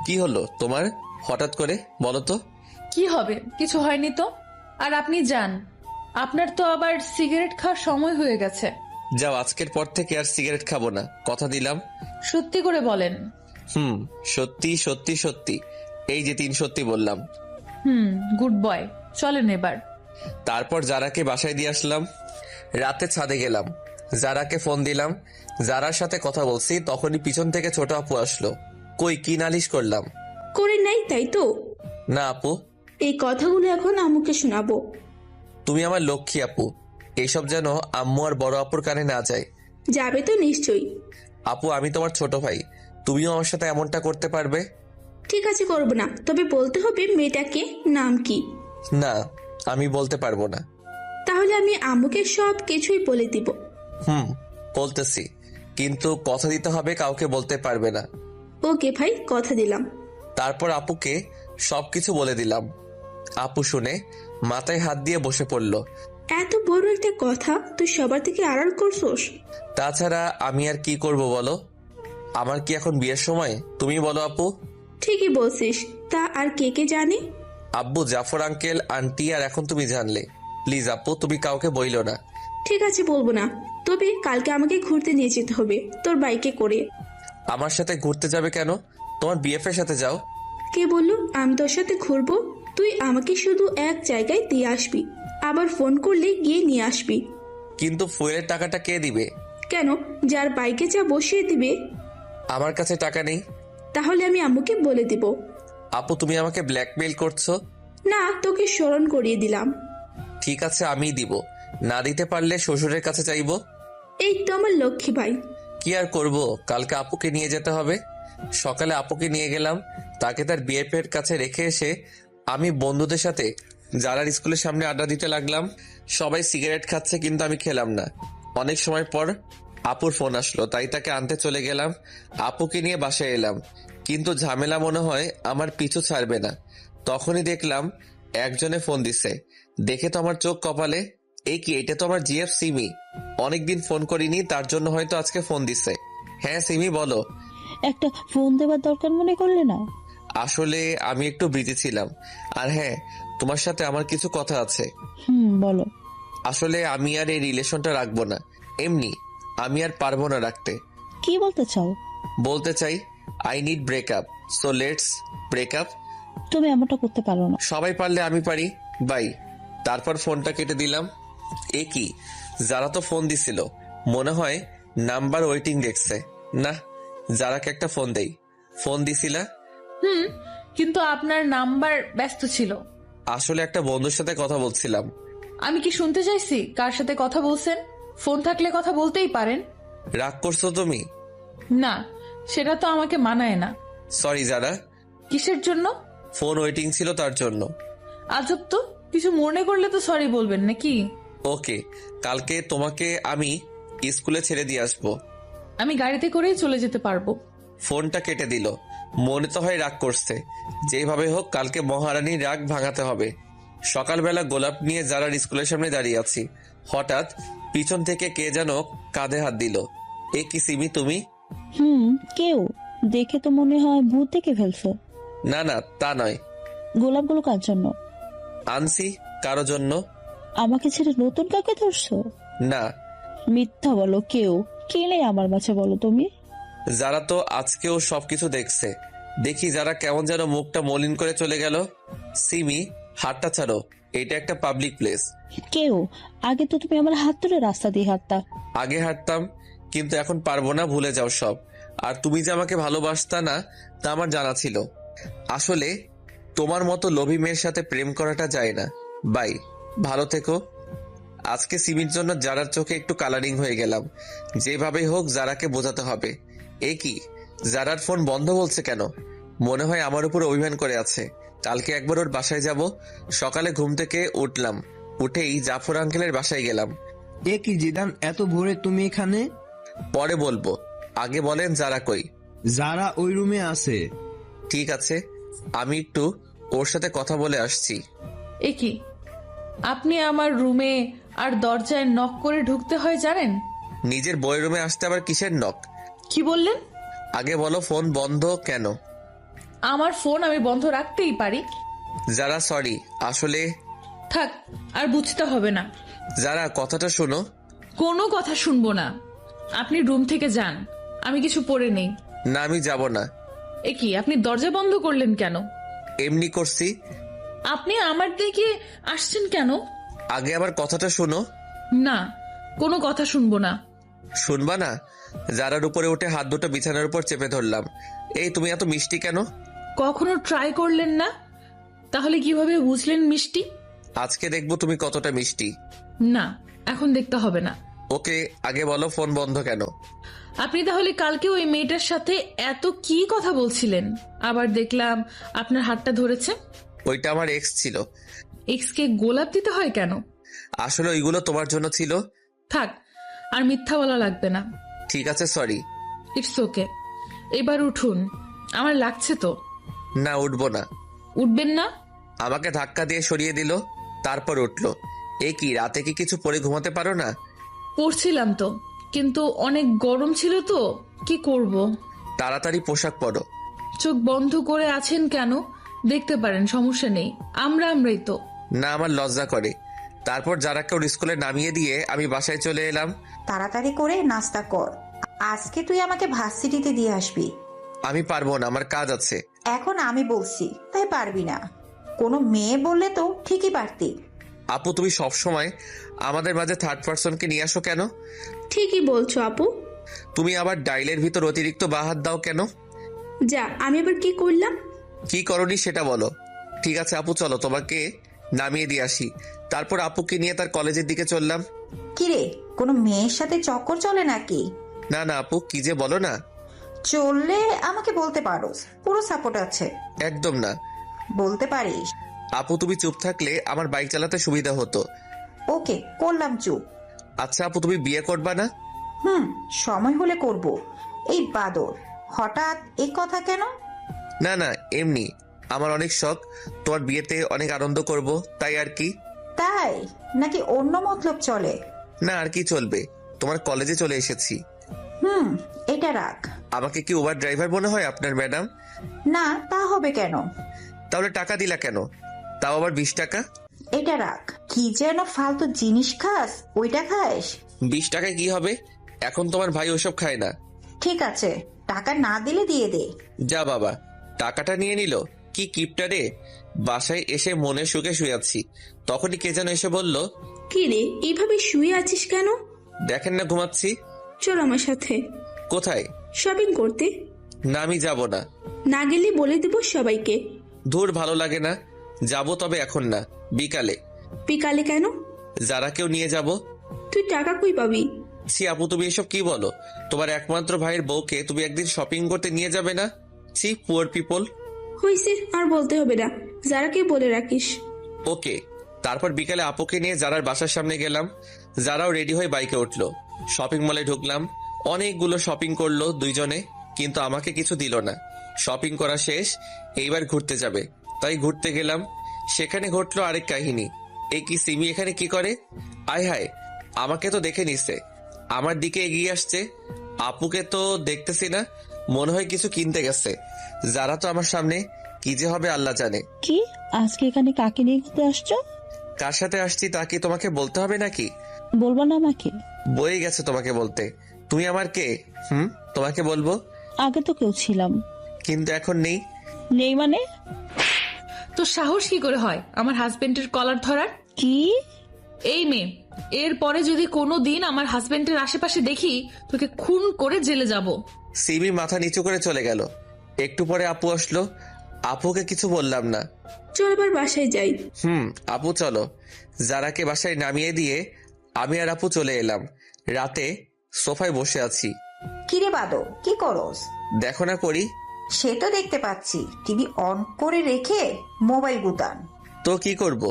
S1: কি হলো তোমার হঠাৎ করে, বলো তো?
S8: কি হবে, কিছু হয়নি তো। আর আপনি যান, আপনার তো আবার সিগারেট খাওয়ার সময় হয়ে গেছে।
S1: যাও, আজকের পর থেকে আর সিগারেট খাবো না, কথা দিলাম।
S8: সত্যি করে বলেন।
S1: সত্যি সত্যি সত্যি। এই যে 3 সত্যি বললাম।
S8: গুড বয়, চলেন এবার।
S1: তারপর যারাকে বাসায় দিয়ে আসলাম। রাতে ছাদে গেলাম, যারাকে ফোন দিলাম। যারার সাথে কথা বলছি তখনই পিছন থেকে ছোট আপু আসলো। কই, কি নালিশ করলাম?
S5: করে নাই তাই তো?
S1: না আপু।
S5: এই কথাগুলো এখন আম্মুকে শোনাবো।
S1: তুমি আমার লক্ষ্মী আপু, এইসব যেন আম্মু আর বড় আপুর কানে না যায়।
S5: যাবে তো নিশ্চয়ই।
S1: আপু, আমি তোমার ছোট ভাই, তুমিও আমার সাথে এমনটা করতে পারবে?
S5: ঠিক আছে, করবো না, তবে বলতে হবে মেয়েটাকে নাম কি।
S1: না, আমি বলতে পারবো না।
S5: তাহলে আমি আম্মুকে সব কিছুই বলে দিব।
S1: বলতেছি, কিন্তু কথা দিতে হবে, কাউকে বলতে পারবে না।
S5: ওকে ভাই, কথা দিলাম।
S1: তারপর আপুকে সবকিছু বলে দিলাম। আপু শুনে মাথায় হাত দিয়ে বসে পড়ল।
S5: এত বড় একটা কথা তুই সবার থেকে আড়াল করছোস?
S1: তাছাড়া আমি আর কি করব বলো? আমার কি এখন বিয়ের সময়? তুমি বলো আপু।
S5: ঠিকই বলছিস, তা আর কে কে জানে?
S1: আব্বু, জাফর আঙ্কেল, আন্টি, আর এখন তুমি জানলে। প্লিজ আপু, তুমি কাউকে বইলো না।
S5: ঠিক আছে, বলবো না, তবে কালকে আমাকে ঘুরতে নিয়ে যেতে হবে তোর বাইকে করে।
S1: আমার সাথে ঘুরতে যাবে কেন? তোমার বিএফ এর সাথে যাও।
S5: কে বললো আমি তোর সাথে ঘুরবো? তুই আমাকে শুধু এক জায়গায় দিয়ে আসবি, আবার ফোন করলে গিয়ে নিয়ে আসবি।
S1: কিন্তু ফুয়েলের টাকাটা কে দিবে?
S5: কেন, যার বাইকে যা বসিয়ে দিবে।
S1: আমার কাছে টাকা নেই।
S5: তাহলে আমি আম্মুকে বলে দিব।
S1: আপু, তুমি আমাকে ব্ল্যাকমেইল করছো?
S5: না, তোকে স্মরণ করিয়ে দিলাম।
S1: ঠিক আছে, আমিই দিব। না দিতে পারলে শ্বশুরের কাছে চাইবো।
S5: এই তো আমার লক্ষ্মী ভাই।
S1: কি আর করব, কালকে আপুকে নিয়ে যেতে হবে। সকালে আপুকে নিয়ে গেলাম, তাকে তার বিএফ এর কাছে রেখে এসে আমি বন্ধুদের সাথে যারার স্কুলের সামনে আড্ডা দিতে লাগলাম। সবাই সিগারেট খাচ্ছে, কিন্তু আমি খেলাম না। অনেক সময় পর আপুর ফোন আসলো, তাই তাকে আনতে চলে গেলাম। আপুকে নিয়ে বাসায় এলাম, কিন্তু ঝামেলা মনে হয় আমার পিছু ছাড়বে না। তখনই দেখলাম একজনে ফোন দিছে। দেখে তো আমার চোখ কপালে। এই কি, এটা তো আমার জিএফ সিমি। অনেকদিন ফোন করিনি, তার জন্য হয়তো আজকে ফোন দিছে। হ্যাঁ সিমি, বলো।
S12: একটা ফোন দেবার দরকার মনে করলে না?
S1: আসলে আমি একটু বিজি ছিলাম। আর হ্যাঁ, তোমার সাথে আমার কিছু কথা আছে।
S12: বলো।
S1: আসলে আমি আর এই রিলেশনটা রাখবো না। এমনি আমি আর পারবো না রাখতে।
S12: কি বলতে চাও?
S1: বলতে চাই, I need breakup, so let's breakup.
S12: তুমি এমনটা করতে পারো না।
S1: সবাই পারলে আমি পারি, বাই। তারপর ফোনটা কেটে দিলাম। এ কি, যারা তো ফোন দিছিল, মনে হয় নাম্বার ওয়েটিং দেখছে। না, যারাকে একটা ফোন দেই। ফোন দিছিলা?
S8: কিন্তু আপনার নাম্বার ব্যস্ত ছিল।
S1: আসলে একটা বন্ধুর সাথে কথা বলছিলাম।
S8: আমি কি শুনতে চাইছি কার সাথে কথা বলছেন? ফোন থাকলে কথা বলতেই পারেন।
S1: রাগ করছো তুমি?
S8: না, সেটা তো আমাকে মানায় না।
S1: সরি যারা।
S8: কিসের জন্য?
S1: ফোন ওয়েটিং ছিল তার জন্য।
S8: আজব তো, কিছু মনে করলে তো সরি বলবেন নাকি?
S1: ওকে, কালকে তোমাকে আমি স্কুলে ছেড়ে দিয়ে আসবো।
S8: আমি গাড়িতে করেই চলে যেতে পারবো।
S1: ফোনটা কেটে দিল। মনে তো হয় রাগ করছে। যেভাবে হোক কালকে মহারানীর রাগ ভাঙাতে হবে। সকালবেলা গোলাপ নিয়ে যারা স্কুলের সামনে দাঁড়িয়ে আছি, হঠাৎ পিছন থেকে কে যেন কাঁধে হাত দিল। এ কি সিমি, তুমি?
S12: কেউ দেখে তো মনে হয় ভূত দেখে ফেলছো।
S1: না না, তা নয়।
S12: গোলাপগুলো কার জন্য
S1: আনছি? কারো জন্য।
S12: আমাকে ছেড়ে নতুন কাকে ধরছো?
S1: না।
S12: মিথ্যা বলো, কেউ কে নেই আমার মাঝে, বলো তুমি।
S1: যারা তো আজকেও সবকিছু দেখছে। দেখি যারা কেমন যেন মুখটা মলিন করে চলে গেল। সিমি, হাতটা ছাড়ো, এটা একটা পাবলিক প্লেস।
S12: কেউ আগে তো তুমি আমার হাত ধরে রাস্তা দিয়ে হাঁটতা।
S1: আগে হাঁটতাম, কিন্তু এখন পারবো না, ভুলে যাও সব। আর তুমি যে আমাকে ভালোবাসতা না তা আমার জানা ছিল। আসলে তোমার মতো লোভী মেয়ের সাথে প্রেম করাটা যায় না। বাই, ভালো থেকো। আজকে সিমির জন্য যারার চোখে একটু কালারিং হয়ে গেলাম। যেভাবেই হোক যারাকে বোঝাতে হবে। এ কি, যারার ফোন বন্ধ বলছে কেন? মনে হয় আমার উপর অভিমান করে আছে। কালকে একবার ওর বাসায় যাব। সকালে ঘুম থেকে উঠলাম, উঠেই জাফর আঙ্কেলের বাসায় গেলাম।
S7: এ কি জিদান, এত ভোরে তুমি এখানে?
S1: পরে বলবো, আগে বলেন যারা কই?
S7: যারা ওই রুমে আছে।
S1: ঠিক আছে, আমি একটু ওর সাথে কথা বলে আসছি।
S8: এ কি, আপনি আমার রুমে আর দরজায় নক করে ঢুকতে হয় জানেন?
S1: নিজের বই রুমে আসতে আবার কিসের নক?
S8: কি বললেন?
S1: আগে বলো ফোন বন্ধ কেন?
S8: আমার ফোন আমি বন্ধ রাখতেই পারি।
S1: যারা সরি, আসলে
S8: থাক, আর বুঝতে হবে না।
S1: যারা কথাটা শোনো।
S8: কোনো কথা শুনবো না, আপনি রুম থেকে যান, আমি কিছু পরে নেই।
S1: না, আমি যাব না।
S8: এ কি, আপনি দরজা বন্ধ করলেন কেন?
S1: এমনি করছি।
S8: আপনি আমার দিকে আসছেন কেন?
S1: আগে আবার কথাটা শোনো।
S8: না, কোনো কথা শুনবো না।
S1: শুনবা না? যারার উপরে উঠে হাত দুটো বিছানার উপর চেপে ধরলাম। এই তুমি এত মিষ্টি কেন?
S8: কখনো ট্রাই করলেন না? তাহলে কিভাবে বুঝলেন মিষ্টি?
S1: আজকে দেখবো তুমি কতটা মিষ্টি।
S8: না, এখন দেখতে হবে না।
S1: ওকে, আগে বলো ফোন বন্ধ কেন?
S8: আপনি তাহলে কালকে ওই মেয়েটার সাথে এত কি কথা বলছিলেন? আবার দেখলাম আপনার হাতটা ধরেছে।
S1: ওইটা আমার এক্স ছিল।
S8: এক্স কে গোলাপ দিতে হয় কেন?
S1: আসলে ওইগুলো তোমার জন্য ছিল।
S8: থাক, আর মিথ্যা বলা লাগবে না।
S1: ঠিক আছে, সরি।
S8: ইটস ওকে, এবার উঠুন, আমার লাগছে তো।
S1: না, উঠবো না।
S8: উঠবেন না?
S1: আমাকে ধাক্কা দিয়ে সরিয়ে দিল, তারপর উঠলো। এ কি, রাতে কি কিছু পরে ঘুমাতে পারো না?
S8: পড়ছিলাম তো, কিন্তু অনেক গরম ছিল তো, কি করব।
S1: তাড়াতাড়ি পোশাক পরো।
S8: চোখ বন্ধ করে আছেন কেন? দেখতে পারেন, সমস্যা নেই, আমরাই তো।
S1: না, আমার লজ্জা করে। তারপর যারাকে ওর স্কুলে নামিয়ে দিয়ে আমি বাসায় চলে এলাম।
S4: তাড়াতাড়ি করে নাস্তা কর, আজকে তুই আমাকে ভার্সিটিতে দিয়ে আসবি।
S1: আমি পারবো না, আমার কাজ আছে।
S4: এখন আমি বলছি তাই পারবি না? কোনো মেয়ে বললে তো ঠিকই পারতি।
S1: আপু, তুমি সব সময় আমাদের মাঝে থার্ড পারসনকে নিয়ে আসো কেন?
S5: ঠিকই বলছো আপু।
S1: তুমি আবার ডাইলের ভিতর অতিরিক্ত বাহাত দাও কেন?
S5: যা, আমি আবার কি করলাম?
S1: কি করনি সেটা বলো। ঠিক আছে আপু, চলো তোমাকে নামিয়ে দিয়ে আসি। তারপর আপুকে নিয়ে তার কলেজের দিকে চললাম।
S4: কিরে, কোনো মেয়ের সাথে চক্কর চলে নাকি?
S1: না না আপু, কি যে বলো না।
S4: চললে আমাকে বলতে পারোস, পুরো সাপোর্ট আছে।
S1: একদম না।
S4: বলতে পারিস।
S1: আপু, তুমি চুপ থাকলে আমার বাইক চালাতে সুবিধা হতো।
S4: ওকে, করলাম চুপ।
S1: আচ্ছা আপু, তুমি বিয়ে করবা না?
S4: সময় হলে করব। এই বাদর, হঠাৎ এই কথা কেন?
S1: না না, এমনি আমার অনেক শখ, তোমার বিয়েতে অনেক আনন্দ করব, তাই আর কি।
S4: তাই নাকি অন্য মতলব চলে?
S1: না, আর কি চলবে, তোমার কলেজে চলে এসেছি।
S4: এটা রাখ।
S1: আমাকে কি উবার ড্রাইভার মনে হয় আপনার ম্যাডাম?
S4: না, তা হবে কেন?
S1: তাহলে টাকা দিলা কেন? তাও আবার 20 টাকা।
S4: এটা রাখ। কি যেন ফালতু জিনিস খাস, ওইটা খাস।
S1: 20 টাকায় কি হবে? এখন তোমার ভাই ওসব খায় না।
S4: ঠিক আছে, টাকা না দিলে দিয়ে দে।
S1: যা বাবা, টাকাটা নিয়ে নিল। কি কিপটা রে। বাসায় এসে মনে সুখে শুয়েছি, তখনই কে যেন এসে বলল,
S5: কি রে, এইভাবে শুয়ে আছিস কেন?
S1: দেখেন না ঘুমাচ্ছি।
S5: চল আমার সাথে।
S1: কোথায়?
S5: শপিং করতে।
S1: না, আমি যাব না।
S5: না গেলে বলে দেব সবাইকে।
S1: ধুর, ভালো লাগে না। যাব, তবে এখন না, বিকালে।
S5: বিকালে কেন?
S1: যারা কেউ নিয়ে যাব।
S5: তুই টাকা কই পাবি?
S1: ছি আপু, তুমি এসব কি বলো? তোমার একমাত্র ভাইয়ের বউকে তুমি একদিন শপিং করতে নিয়ে যাবে না? ছি, পুয়ার পিপল।
S5: হইছে, আর বলতে হবে না, যারাকে বলে রাখিস।
S1: ওকে। তারপর বিকালে আপুকে নিয়ে যারার বাসার সামনে গেলাম। যারাও রেডি হয়ে বাইকে উঠলো। শপিং মলে ঢুকলাম। অনেকগুলো শপিং করলো দুইজনে, কিন্তু আমাকে কিছু দিল না। শপিং করা শেষ, এইবার ঘুরতে যাবে, তাই ঘুরতে গেলাম। সেখানে ঘটলো আরেক কাহিনী। এই কি, সিমি এখানে কি করে? আয় হায়, আমাকে তো দেখে নিছে, আমার দিকে এগিয়ে আসছে। আপুকে তো দেখতেছি না, মনে হয় কিছু কিনতে গেছে। যারা তো আমার সামনে, কি যে হবে আল্লাহ জানে।
S12: কি, আজকে এখানে কাকে নিয়ে ঘুরতে আসছো?
S1: কার সাথে আসছি তা কি তোমাকে বলতে হবে নাকি?
S12: বলবো না আমাকে?
S1: বয়ে গেছে তোমাকে বলতে। তুমি আমার কে? তোমাকে বলবো?
S12: আগে তো কেউ ছিলাম।
S1: কিন্তু এখন নেই।
S12: নেই মানে?
S8: তো সাহস কি করে হয় আমার হাজবেন্ডের কলার ধরার?
S12: কি?
S8: এই মেয়ে, এরপরে যদি কোনো দিন আমার হাজবেন্ডের আশেপাশে দেখি তোকে খুন করে জেলে যাব।
S1: সিমি মাথা নিচু করে চলে গেল। একটু পরে আপু আসলো। আপুকে কিছু বললাম না।
S5: চল এবার বাসায় যাই।
S1: আপু চলো। যারাকে বাসায় নামিয়ে দিয়ে আমি আর আপু চলে এলাম। রাতে সোফায় বসে আছি।
S4: কিরে বাদো, কি করস?
S1: দেখো না করি।
S4: সে তো দেখতে পাচ্ছি, টিভি অন করে রেখে মোবাইল গুতান।
S1: তো কি করব?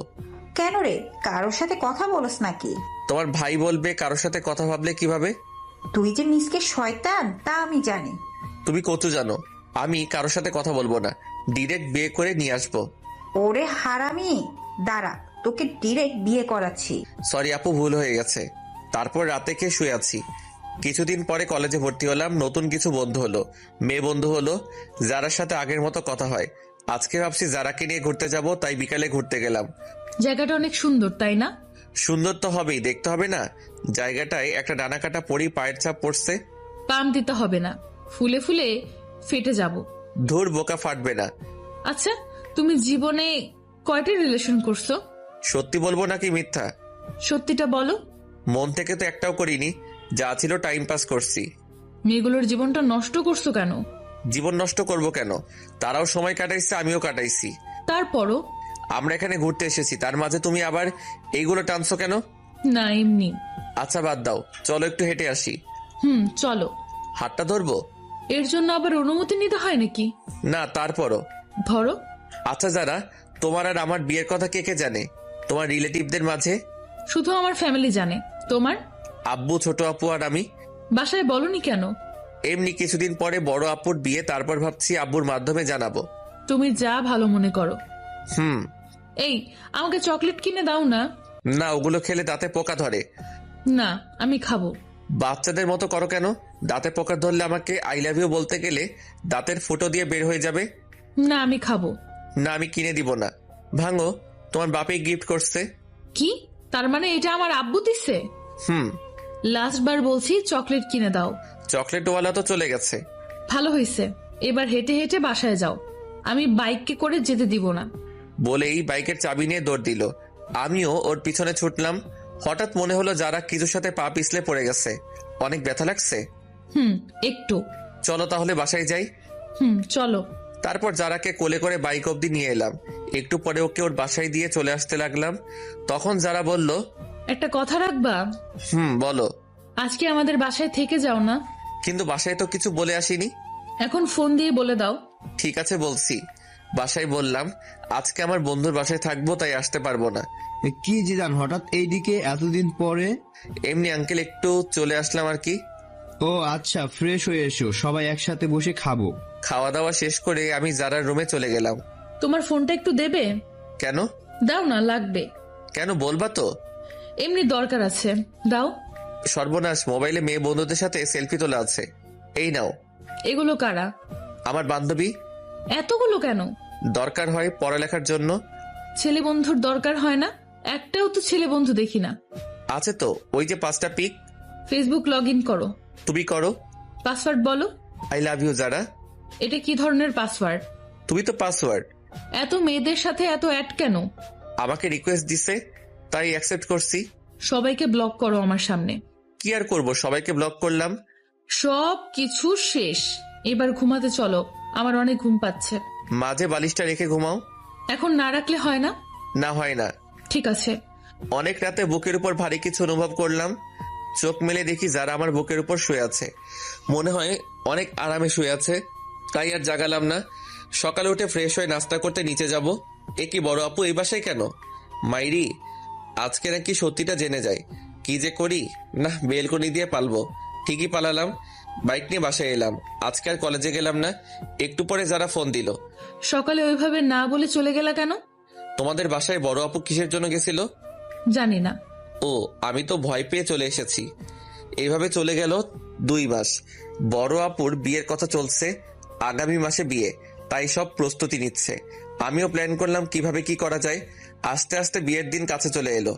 S4: কেন রে, কারোর সাথে কথা বলস নাকি?
S1: তোমার ভাই বলবে কারোর সাথে কথা ভাবলে কিভাবে?
S4: তুই যে মিসকে শয়তান তা আমি জানি।
S1: তুমি কত জানো? আমি কারোর সাথে কথা বলবো না, ডিরেক্ট বিয়ে করে নিয়ে আসবো।
S4: ওরে হারামি, দাঁড়া, তোকে ডিরেক্ট বিয়ে করাচ্ছি।
S1: সরি আপু, ভুল হয়ে গেছে। তারপর রাতে খেয়ে শুয়ে আছি। কিছুদিন পরে কলেজে ভর্তি হলাম। নতুন কিছু বন্ধু হলো, মেয়ে বন্ধু হলো, যারার সাথে আগের মতো কথা হয়। আজকে ভাবছি যারাকে নিয়ে ঘুরতে যাব, তাই বিকালে ঘুরতে গেলাম।
S8: জায়গাটা অনেক সুন্দর, তাই না?
S1: সুন্দর তো হবেই, দেখতে হবে না? জায়গাটায় একটা ডানা কাটা পরি পায়ের ছাপ পড়ছে।
S8: পাম দিতে হবে না, ফুলে ফুলে ফেটে যাব।
S1: ধুর, বোকা ফাটবে না।
S8: আচ্ছা, তুমি জীবনে কয়টা রিলেশন করছো?
S1: সত্যি বলবো নাকি মিথ্যা?
S8: সত্যিটা বলো।
S1: মন থেকে তো একটাও করিনি, যা ছিল টাইম পাস করছি।
S8: মেয়েগুলোর জীবনটা নষ্ট করছো কেন?
S1: জীবন নষ্ট করব কেন? তারাও সময় কাটাইছে, আমিও কাটাইছি।
S8: তারপরও
S1: আমরা এখানে ঘুরতে এসেছি, তার মাঝে তুমি আবার এইগুলো টানছো কেন?
S8: না, এমনি।
S1: আচ্ছা বাদ দাও, চলো একটু হেঁটে আসি।
S8: চলো।
S1: হাতটা ধরবো?
S8: এর জন্য আবার অনুমতি নিতে হয় নাকি?
S1: না, তারপরও।
S8: ধরো।
S1: আচ্ছা যারা, তোমার আর আমার বিয়ের কথা কে কে জানে তোমার রিলেটিভদের মাঝে?
S8: শুধু আমার ফ্যামিলি জানে। তোমার?
S1: আব্বু, ছোট আপু আর আমি।
S8: বাসায় বলনি কেন?
S1: এমনি কিছুদিন পরে বড় আপুর বিয়ে, তারপর ভাবছি আব্বুর মাধ্যমে জানাবো।
S8: তুমি যা ভালো মনে করো।
S1: হুম।
S8: এই, আমাকে চকলেট কিনে দাও না।
S1: না, ওগুলো খেলে দাঁতে পোকা ধরে।
S8: না, আমি খাবো।
S1: বাচ্চাদের মতো করো কেন? দাঁতে পোকা ধরলে আমাকে আই লাভ ইউ বলতে গেলে দাঁতের ফুটো দিয়ে বের হয়ে যাবে।
S8: না, আমি খাবো
S1: না, আমি কিনে দিব না। ভাঙো, তোমার বাপে গিফট করছে।
S8: কি? তার মানে এটা আমার আব্বু দিছে? লাস্ট বার বলছি চকলেট কিনে দাও।
S1: চকলেটওয়ালা তো চলে গেছে।
S8: ভালো হয়েছে, এবার হেঁটে হেঁটে বাসায় যাও। আমি বাইককে করে যেতে দিব না।
S1: বলেই বাইকের চাবি নিয়ে দৌড় দিল। আমিও ওর পিছনে ছুটলাম। হঠাৎ মনে হলো যারা কিছুর সাথে পা পিছলে পড়ে গেছে। অনেক ব্যথা লাগছে।
S8: একটু।
S1: চলো তাহলে বাসায় যাই।
S8: চলো।
S1: তারপর যারাকে কোলে করে বাইক অব্দি নিয়ে এলাম। একটু পরে ওকে ওর বাসায় দিয়ে চলে আসতে লাগলাম। তখন যারা বলল,
S8: একটা কথা রাখবা?
S1: বলো।
S8: আজকে আমাদের বাসায় থেকে যাও না।
S1: কিন্তু বাসায় তো কিছু বলে আসিনি।
S8: এখন ফোন দিয়ে বলে দাও।
S1: ঠিক আছে, বলছি। বাসায় বললাম আজকে আমার বন্ধুর বাসায় থাকবো, তাই আসতে পারবো না।
S7: কি জিদান, হঠাৎ এইদিকে এতদিন পরে?
S1: এমনি আঙ্কেল, একটু চলে আসলাম আর কি।
S7: ও আচ্ছা, ফ্রেশ হয়ে এসো, সবাই একসাথে বসে খাবো।
S1: খাওয়া দাওয়া শেষ করে আমি যারার রুমে চলে গেলাম।
S8: তোমার ফোনটা একটু দেবে?
S1: কেন?
S8: দাও না, লাগবে।
S1: কেন, বলবা তো?
S8: এমনি দরকার আছে, দাও।
S1: সর্বনাশ, মোবাইলে মেয়ে বন্ধুদের সাথে সেলফি তোলা আছে। এই নাও।
S8: এগুলো কারা?
S1: আমার বান্ধবী।
S8: এতগুলো কেন?
S1: দরকার হয় পড়ালেখার জন্য।
S8: ছেলে বন্ধুর দরকার হয় না? একটাও তো ছেলে বন্ধু দেখি না।
S1: আছে তো, ওই যে 5টা পিক।
S8: ফেসবুক লগ ইন করো।
S1: তুমি করো।
S8: পাসওয়ার্ড বলো।
S1: আই লাভ ইউ যারা।
S8: এটা কি ধরনের পাসওয়ার্ড?
S1: তুমি তো পাসওয়ার্ড।
S8: এত মেয়েদের সাথে এত অ্যাড কেন?
S1: আমাকে রিকোয়েস্ট দিছে, তাই অ্যাকসেপ্ট করছি।
S8: সবাইকে ব্লক করো আমার সামনে।
S1: কি আর করব, সবাইকে ব্লক করলাম।
S8: সব কিছু শেষ, এবার ঘুমাতে চলো, আমার অনেক ঘুম পাচ্ছে।
S1: মাঝে বালিশটা রেখে ঘুমাও।
S8: এখন না রাখলে হয় না?
S1: না, হয় না।
S8: ঠিক আছে।
S1: অনেক রাতে বুকের উপর ভারী কিছু অনুভব করলাম। চোখ মেলে দেখি যারা আমার বুকের উপর শুয়ে আছে। মনে হয় অনেক আরামে শুয়ে আছে, তাই আর জাগালাম না। সকালে উঠে ফ্রেশ হয়ে নাস্তা করতে নিচে যাব। এ কি, বড় আপু এই বাসায় কেন? মাইরি, আজকে নাকি সত্যিটা জেনে যায়। কি যে করি, না বেলকনি দিয়ে পালবো। ঠিকই পালালাম। বাইক নিয়ে বাসায় এলাম। আজকে আর কলেজে গেলাম না। একটু পরে যারা ফোন দিল।
S8: সকালে ওইভাবে না বলে চলে গেলা কেন?
S1: তোমাদের বাসায় বড় আপু কিসের জন্য গেছিল?
S8: জানি না।
S1: ও, আমি তো ভয় পেয়ে চলে এসেছি। এইভাবে চলে গেল 2 মাস। বড় আপুর বিয়ের কথা চলছে, আগামী মাসে বিয়ে, তাই সব প্রস্তুতি নিচ্ছে। আমিও প্ল্যান করলাম কিভাবে কি করা যায়। আস্তে আস্তে বিয়ের দিন কাছে চলে এলো।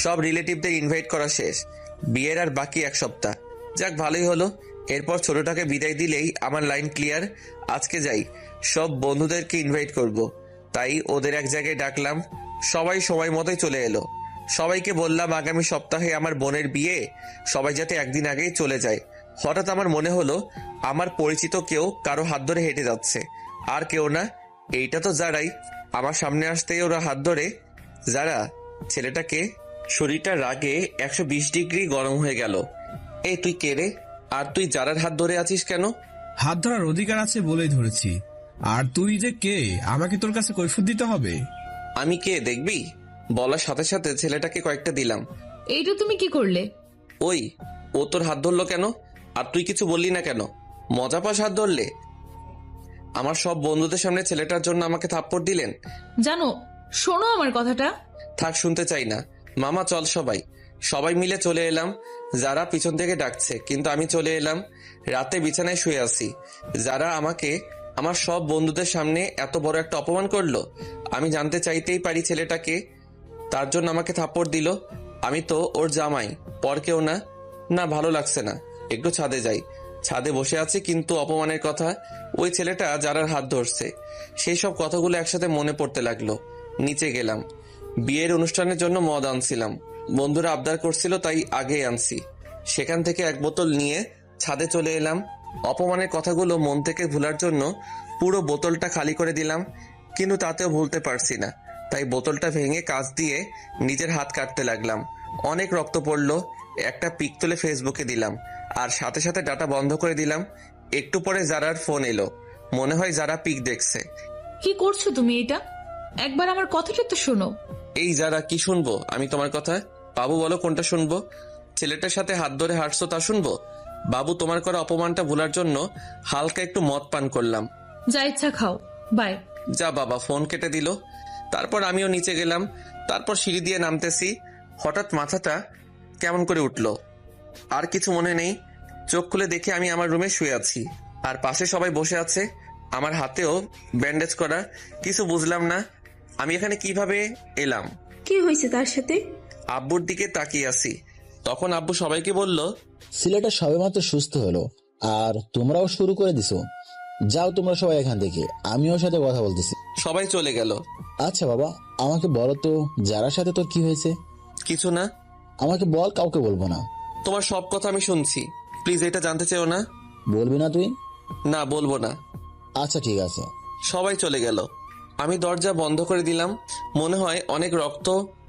S1: সব রিলেটিভদের ইনভাইট করা শেষ। বিয়ের আর বাকি 1 সপ্তাহ। যাক, ভালোই হলো, এরপর ছোটটাকে বিদায় দিলেই আমার লাইন ক্লিয়ার। আজকে যাই, সব বন্ধুদেরকে ইনভাইট করব। তাই ওদের এক জায়গায় ডাকলাম। সবাই সময় মতোই চলে এলো। সবাইকে বললাম আগামী সপ্তাহে আমার বোনের বিয়ে, সবাই যাতে একদিন আগেই চলে যায়। হঠাৎ আমার মনে হলো আমার পরিচিত কেউ কারো হাত ধরে হেঁটে যাচ্ছে। আর কেউ না, এইটা তো যারাই। আমার সামনে আসতেই ওরা হাত ধরে। যারা, ছেলেটাকে। শরীরটা রাগে 120 ডিগ্রি গরম হয়ে গেল। এই তুই কে রে? আর তুই যারার হাত ধরে আছিস কেন?
S10: হাত ধরার অধিকার আছে বলেই ধরেছি। আর তুই যে কে, আমাকে তোর কাছে কৈফিয়ত দিতে হবে?
S1: আমি কে দেখবি? বলার সাথে সাথে ছেলেটাকে কয়েকটা দিলাম।
S8: এইটা তুমি কি করলে?
S1: ওই, ও তোর হাত ধরলো কেন? আর তুই কিছু বললি না কেন? মজা পাস হাত ধরলে? আমার সব বন্ধুদের সামনে ছেলেটার জন্য আমাকে থাপ্পড় দিলেন।
S8: জানো, শোনো আমার কথাটা।
S1: থাক, শুনতে চাই না। মামা চল, সবাই মিলে চলে এলাম। যারা পিছন থেকে ডাকছে, কিন্তু আমি চলে এলাম। রাতে বিছানায় শুয়ে আছি। যারা আমাকে আমার সব বন্ধুদের সামনে এত বড় একটা অপমান করলো। আমি জানতে চাইতেই পারি ছেলেটাকে, তার জন্য আমাকে থাপ্পড় দিল। আমি তো ওর জামাই, পর কেউ না। না, ভালো লাগছে না, একটু ছাদে যাই। ছাদে বসে আছি, কিন্তু অপমানের কথা, ওই ছেলেটা যারার হাত ধরছে, সেই সব কথাগুলো একসাথে মনে পড়তে লাগলো। নিচে গেলাম। বিয়ের অনুষ্ঠানের জন্য মদ আনছিলাম। বন্ধুরা আবদার করছিল, তাই আগে আনছি। সেখান থেকে 1 বোতল নিয়ে ছাদে চলে এলাম। অপমানের কথাগুলো মন থেকে ভুলার জন্য পুরো বোতলটা খালি করে দিলাম, কিন্তু তাতেও ভুলতে পারছি না। তাই বোতলটা ভেঙে কাঁচ দিয়ে নিজের হাত কাটতে লাগলাম। অনেক রক্ত পড়লো। একটা পিক তুলে ফেসবুকে দিলাম, আর সাথে সাথে ডাটা বন্ধ করে দিলাম। একটু পরে যারার ফোন এলো। মনে হয় যারা পিক দেখছে।
S8: কি করছো তুমি এটা? একবার আমার কথাটা তো শোনো।
S1: এই যারা, কি শুনবো আমি তোমার কথা? বাবু বলো কোনটা শুনবো? ছেলেটার সাথে হাত ধরে হাঁটছো তা শুনবো? বাবু, তোমার করা অপমানটা ভুলার জন্য হালকা একটু মদ পান করলাম।
S8: যা ইচ্ছা খাও, বাই।
S1: যা বাবা, ফোন কেটে দিল। তারপর আমিও নিচে গেলাম। তারপর সিঁড়ি দিয়ে নামতেছি, হঠাৎ মাথাটা কেমন করে উঠলো। আর কিছু মনে নেই। চোখ খুলে দেখি আমি আমার রুমে শুয়ে আছি, আর পাশে সবাই বসে আছে। আমার হাতেও ব্যান্ডেজ করা। কিছু বুঝলাম না আমি এখানে কিভাবে এলাম।
S5: কি হয়েছে তার সাথে?
S1: আব্বুর দিকে তাকিয়ে আছি। তখন আব্বু সবাইকে বলল,
S2: ছেলেটা সবেমাত্র সুস্থ হলো, আর তোমরাও শুরু করে দিছো। যাও তোমরা সবাই এখান থেকে, আমি ওর সাথে কথা বলতেছি।
S1: সবাই চলে গেল।
S2: আচ্ছা বাবা, আমাকে বলো তো, যারার সাথে তোর কি হয়েছে?
S1: কিছু না।
S2: আমাকে বল, কাউকে বলবো না।
S1: তোমার সব কথা আমি শুনছি, প্লিজ এটা জানতে চেও না।
S2: বলবি না তুই?
S1: না, বলবো না।
S2: আচ্ছা ঠিক আছে।
S1: সবাই চলে গেল। আমি দরজা বন্ধ করে দিলাম। মনে হয় অনেক রক্ত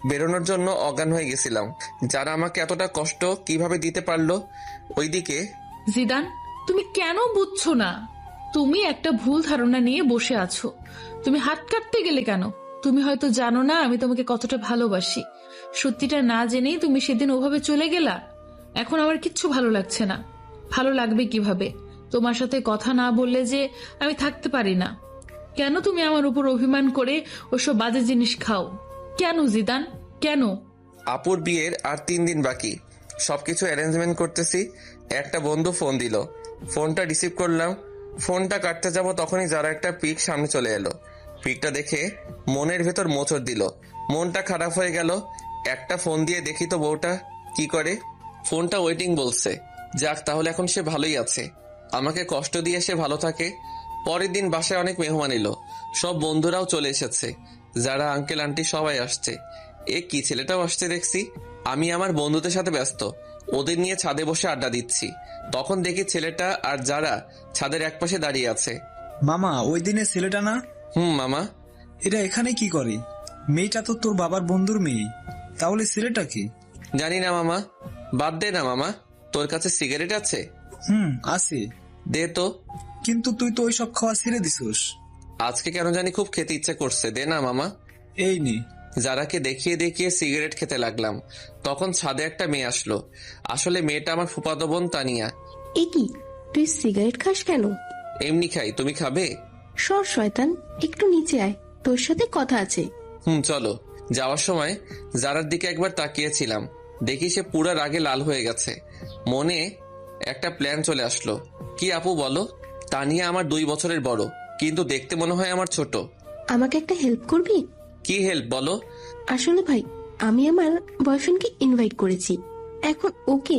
S1: বেরোনোর জন্য অজ্ঞান হয়ে গেছিলাম। যারা আমাকে এতটা কষ্ট কিভাবে দিতে পারলো। ওইদিকে
S8: জিদান, তুমি কেন বুঝছো না? তুমি একটা ভুল ধারণা নিয়ে বসে আছো। তুমি হাত কাটতে গেলে কেন? তুমি হয়তো জানো না আমি তোমাকে কতটা ভালোবাসি। সত্যিটা না জেনেই তুমি সেদিন ওভাবে চলে গেলা। এখন আমার কিচ্ছু ভালো লাগছে না। ভালো লাগবে কিভাবে? তোমার সাথে কথা না বললে যে আমি থাকতে পারি না। কেন তুমি আমার উপর অভিমান করে ওসব বাজে জিনিস খাও? কেন জিদান, কেন?
S1: আপুর বিয়ের আর 3 দিন বাকি। সবকিছু অ্যারেঞ্জমেন্ট করতেছি। একটা বন্ধু ফোন দিল। ফোনটা রিসিভ করলাম। ফোনটা কাটতে যাব, তখনই যারা একটা পিক সামনে চলে এলো। পিকটা দেখে মনের ভেতর মোচড় দিল। মনটা খারাপ হয়ে গেল। একটা ফোন দিয়ে দেখি তো বউটা কি করে। ফোনটা ওয়েটিং বলছে। যাক, তাহলে এখন সে ভালোই আছে। আমাকে কষ্ট দিয়ে সে ভালো থাকে। পরের দিন বাসায় অনেক মেহমান এলো। সব বন্ধুরাও চলে এসেছে। যারা আঙ্কেল আন্টি সবাই আসছে। এ কি, ছেলেটাও আসছে দেখছি। আমি আমার বন্ধুদের সাথে ব্যস্ত, ওদের নিয়ে ছাদে বসে আড্ডা দিচ্ছি। তখন দেখি ছেলেটা আর যারা ছাদের একপাশে দাঁড়িয়ে আছে।
S13: মামা, ওই দিনের ছেলেটা না?
S1: মামা।
S13: এটা এখানে কি করে? মেয়েটা তো তোর বাবার বন্ধুর মেয়ে। তাহলে ছেলেটা কি?
S1: জানি না মামা, বাদ দে না মামা। তোর কাছে সিগারেট আছে?
S13: আছে।
S1: দে তো।
S13: কিন্তু তুই তো ওইসব খাওয়া ছেড়ে দিছিস।
S1: আজকে কেন জানি খুব খেতে ইচ্ছে করছে, দে না মামা।
S13: এই নে।
S1: যারাকে দেখিয়ে দেখিয়ে সিগারেট খেতে লাগলাম। তখন ছাদে একটা মেয়ে আসলো। আসলে মেয়েটা আমার ফুফাতো বোন তানিয়া।
S14: এ কি, তুই সিগারেট খাস কেন?
S1: এমনি খাই, তুমি খাবে?
S14: সর শয়তান, একটু নিচে আয়, তোর সাথে কথা আছে।
S1: চলো। যাওয়ার সময় যারার দিকে একবার তাকিয়েছিলাম, দেখি সে পুরা রাগে লাল হয়ে গেছে। মনে একটা প্ল্যান চলে আসলো। কি আপু বলো? তানিয়া আমার 2 বছরের বড়, কিন্তু দেখতে মনে হয় আমার ছোট।
S14: আমাকে একটা হেল্প করবি?
S1: কি হেল্প বলো?
S14: আসলে ভাই, আমি আমার বয়ফ্রেন্ডকে ইনভাইট করেছি। এখন ওকে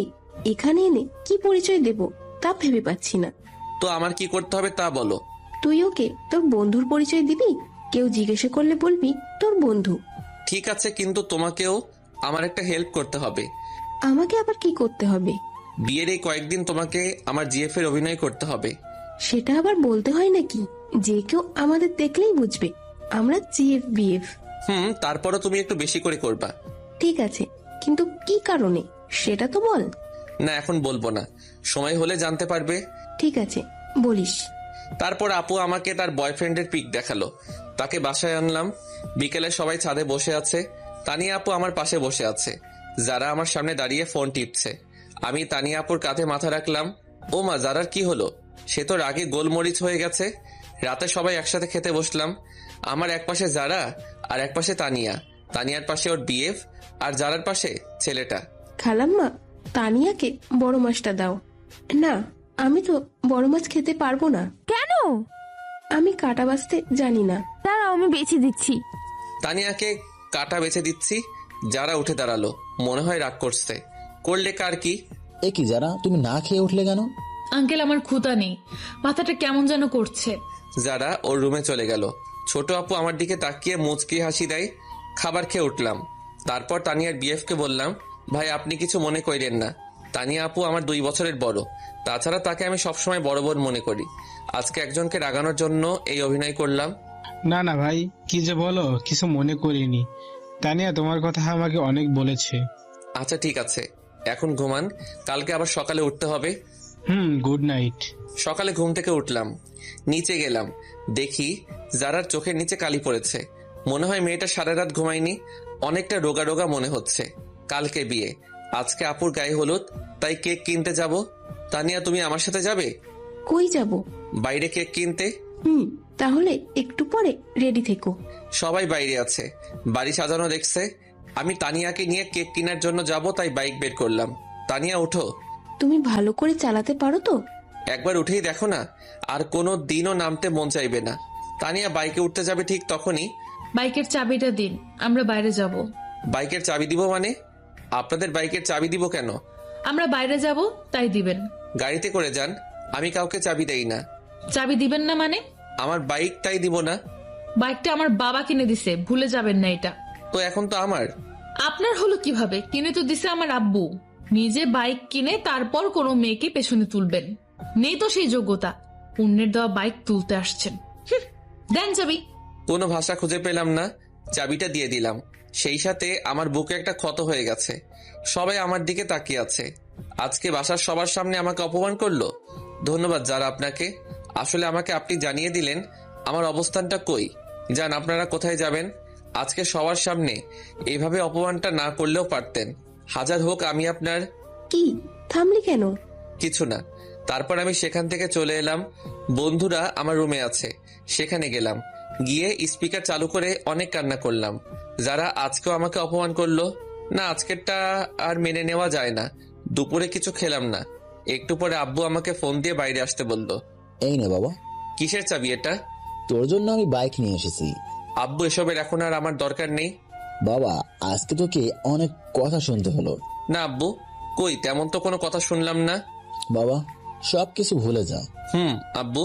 S14: এখানে এনে কি পরিচয় দেব? তা ভেবে পাচ্ছি না।
S1: তো আমার কি করতে হবে তা বলো।
S14: তুই ওকে তোর বন্ধুর পরিচয় দিবি? কেউ জিজ্ঞাসা করলে বলবি তোর বন্ধু।
S1: ঠিক আছে, কিন্তু তোমাকেও আমার একটা হেল্প করতে হবে।
S14: আমাকে আবার কি করতে হবে?
S1: বিয়ের এই কয়েকদিন তোমাকে আমার জিএফ এর অভিনয় করতে হবে।
S14: সেটা আবার বলতে হয় নাকি? যে কেউ আমাদের দেখলেই বুঝবে আমরা জিএফ-বিএফ।
S1: তারপরও তুমি একটু বেশি করে করবা।
S14: ঠিক আছে, কিন্তু কি কারণে সেটা তো বল।
S1: না, এখন বলবো না, সময় হলে জানতে পারবে।
S14: ঠিক আছে, বলিস।
S1: তারপর আপু আমাকে তার বয়ফ্রেন্ডের পিক দেখালো। তাকে বাসায় আনলাম। বিকেলে সবাই ছাদে বসে আছে। তানিয়া আপু আমার পাশে বসে আছে। যারা আমার সামনে দাঁড়িয়ে ফোন টিপছে। আমি তানিয়া আপুর কাঁধে মাথা রাখলাম। ও মা, যারার কি হলো? সে তো রাগে গোলমরিচ হয়ে গেছে। রাতে সবাই একসাথে খেতে বসলাম। আমার এক পাশে যারা আর এক পাশে তানিয়া। তানিয়ার পাশে ওর বিএফ আর যারার পাশে ছেলেটা।
S14: খালাম্মা, তানিয়াকে বড় মাছটা দাও। না, আমি তো বড় মাছ খেতে পারবো না।
S6: কেন?
S14: আমি কাটা বাছতে জানি না।
S6: দাঁড়াও, আমি বেছে দিচ্ছি।
S1: তানিয়াকে কাটা বেছে দিচ্ছি। যারা উঠে দাঁড়ালো, মনে হয় রাগ করছে। করলে কার কি?
S2: এ কি যারা, তুমি না খেয়ে উঠলে কেন?
S8: আঙ্কেল, আমার ক্ষুধা নেই, মাথাটা কেমন যেন করছে।
S1: যারা ওর রুমে চলে গেল। ছোট আপু আমার দিকে তাকিয়ে মুচকি হাসি দেয়। খাবার খেয়ে উঠলাম। তারপর তানিয়ার বিএফকে বললাম, ভাই আপনি কিছু মনে করেন না। তানিয়া আপু আমার 2 বছরের বড়। তাছাড়া তাকে আমি সবসময় বড় বোন মনে করি। আজকে একজনকে রাগানোর জন্য এই অভিনয় করলাম।
S9: না না ভাই, কি যে বলো, কিছু মনে করিনি। তানিয়া তোমার কথা আমাকে অনেক বলেছে।
S1: আচ্ছা ঠিক আছে, এখন ঘুমান, কালকে আবার সকালে উঠতে হবে।
S9: Good night.
S1: সকালে ঘুম থেকে উঠলাম, নিচে গেলাম। দেখি যারার চোখের নিচে কালি পড়েছে। মনে হয় মেয়েটা সারা রাত ঘুমায়নি। অনেকটা রোগা রোগা মনে হচ্ছে। কালকে বিয়ে, আজকে আপুর গায়ে হলুদ, তাই কেক কিনতে যাব। তানিয়া, তুমি আমার সাথে যাবে?
S14: কই যাব?
S1: বাইরে কেক কিনতে।
S14: তাহলে একটু পরে রেডি থেকো।
S1: সবাই বাইরে আছে, বাড়ি সাজানো দেখছে। আমি তানিয়াকে নিয়ে কেক কেনার জন্য যাব, তাই বাইক বের করলাম। তানিয়া ওঠো।
S14: তুমি ভালো করে চালাতে পারো তো?
S1: একবার উঠেই দেখো না, আর কোনো দিনও নামতে মন চাইবে না। তানিয়া বাইকে উঠতে যাবে, ঠিক তখনই
S8: বাইকের চাবিটা দিন, আমরা বাইরে যাব।
S1: বাইকের চাবি দিব মানে? আপনাদের বাইকের চাবি দিব কেন?
S8: আমরা বাইরে যাব, তাই দিবেন।
S1: গাড়িতে করে যান, আমি কাউকে চাবি দেই না।
S8: চাবি দিবেন না মানে?
S1: আমার বাইক, তাই দিব না।
S8: বাইকটা আমার বাবা কিনে দিছে, ভুলে যাবেন না এটা।
S1: তো এখন তো আমার।
S8: আপনার হলো কিভাবে? কিনে তো দিছে আমার আব্বু। নিজে বাইক কিনে তারপর কোনো মেয়েকে পেছনে তুলবেন, নেই তো সেই যোগ্যতা। অন্যের দেওয়া বাইক তুলতে আসছেন। দেন চাবি।
S1: কোনো ভাষা খুঁজে পেলাম না, চাবিটা দিয়ে দিলাম। সেই সাথে আমার বুকে একটা ক্ষত হয়ে গেছে। সবাই আমার দিকে তাকিয়ে আছে। আজকে বাসার সবার সামনে আমাকে অপমান করলো। ধন্যবাদ যারা আপনাকে। আসলে আমাকে আপনি জানিয়ে দিলেন আমার অবস্থানটা কই। যান, আপনারা কোথায় যাবেন? আজকে সবার সামনে এইভাবে অপমানটা না করলেও পারতেন। হাজার হোক আমি আপনার।
S14: কি থামলি কেন?
S1: কিছু না। তারপর আমি সেখান থেকে চলে এলাম। বন্ধুরা আমার রুমে আছে, সেখানে গেলাম। গিয়ে স্পিকার চালু করে অনেক কান্না করলাম। যারা আজকেও আমাকে অপমান করলো। না, আজকেরটা আর মেনে নেওয়া যায় না। দুপুরে কিছু খেলাম না। একটু পরে আব্বু আমাকে ফোন দিয়ে বাইরে আসতে বলল।
S2: এই নে বাবা।
S1: কিসের চাবি এটা?
S2: তোর জন্য আমি বাইক নিয়ে এসেছি।
S1: আব্বু, এসবের এখন আর আমার দরকার নেই।
S2: বাবা, আজকে তোকে অনেক কথা শুনতে হলো।
S1: না আব্বু, কই তেমন তো কোনো কথা শুনলাম না।
S2: বাবা, সবকিছু ভুলে যা।
S1: আব্বু,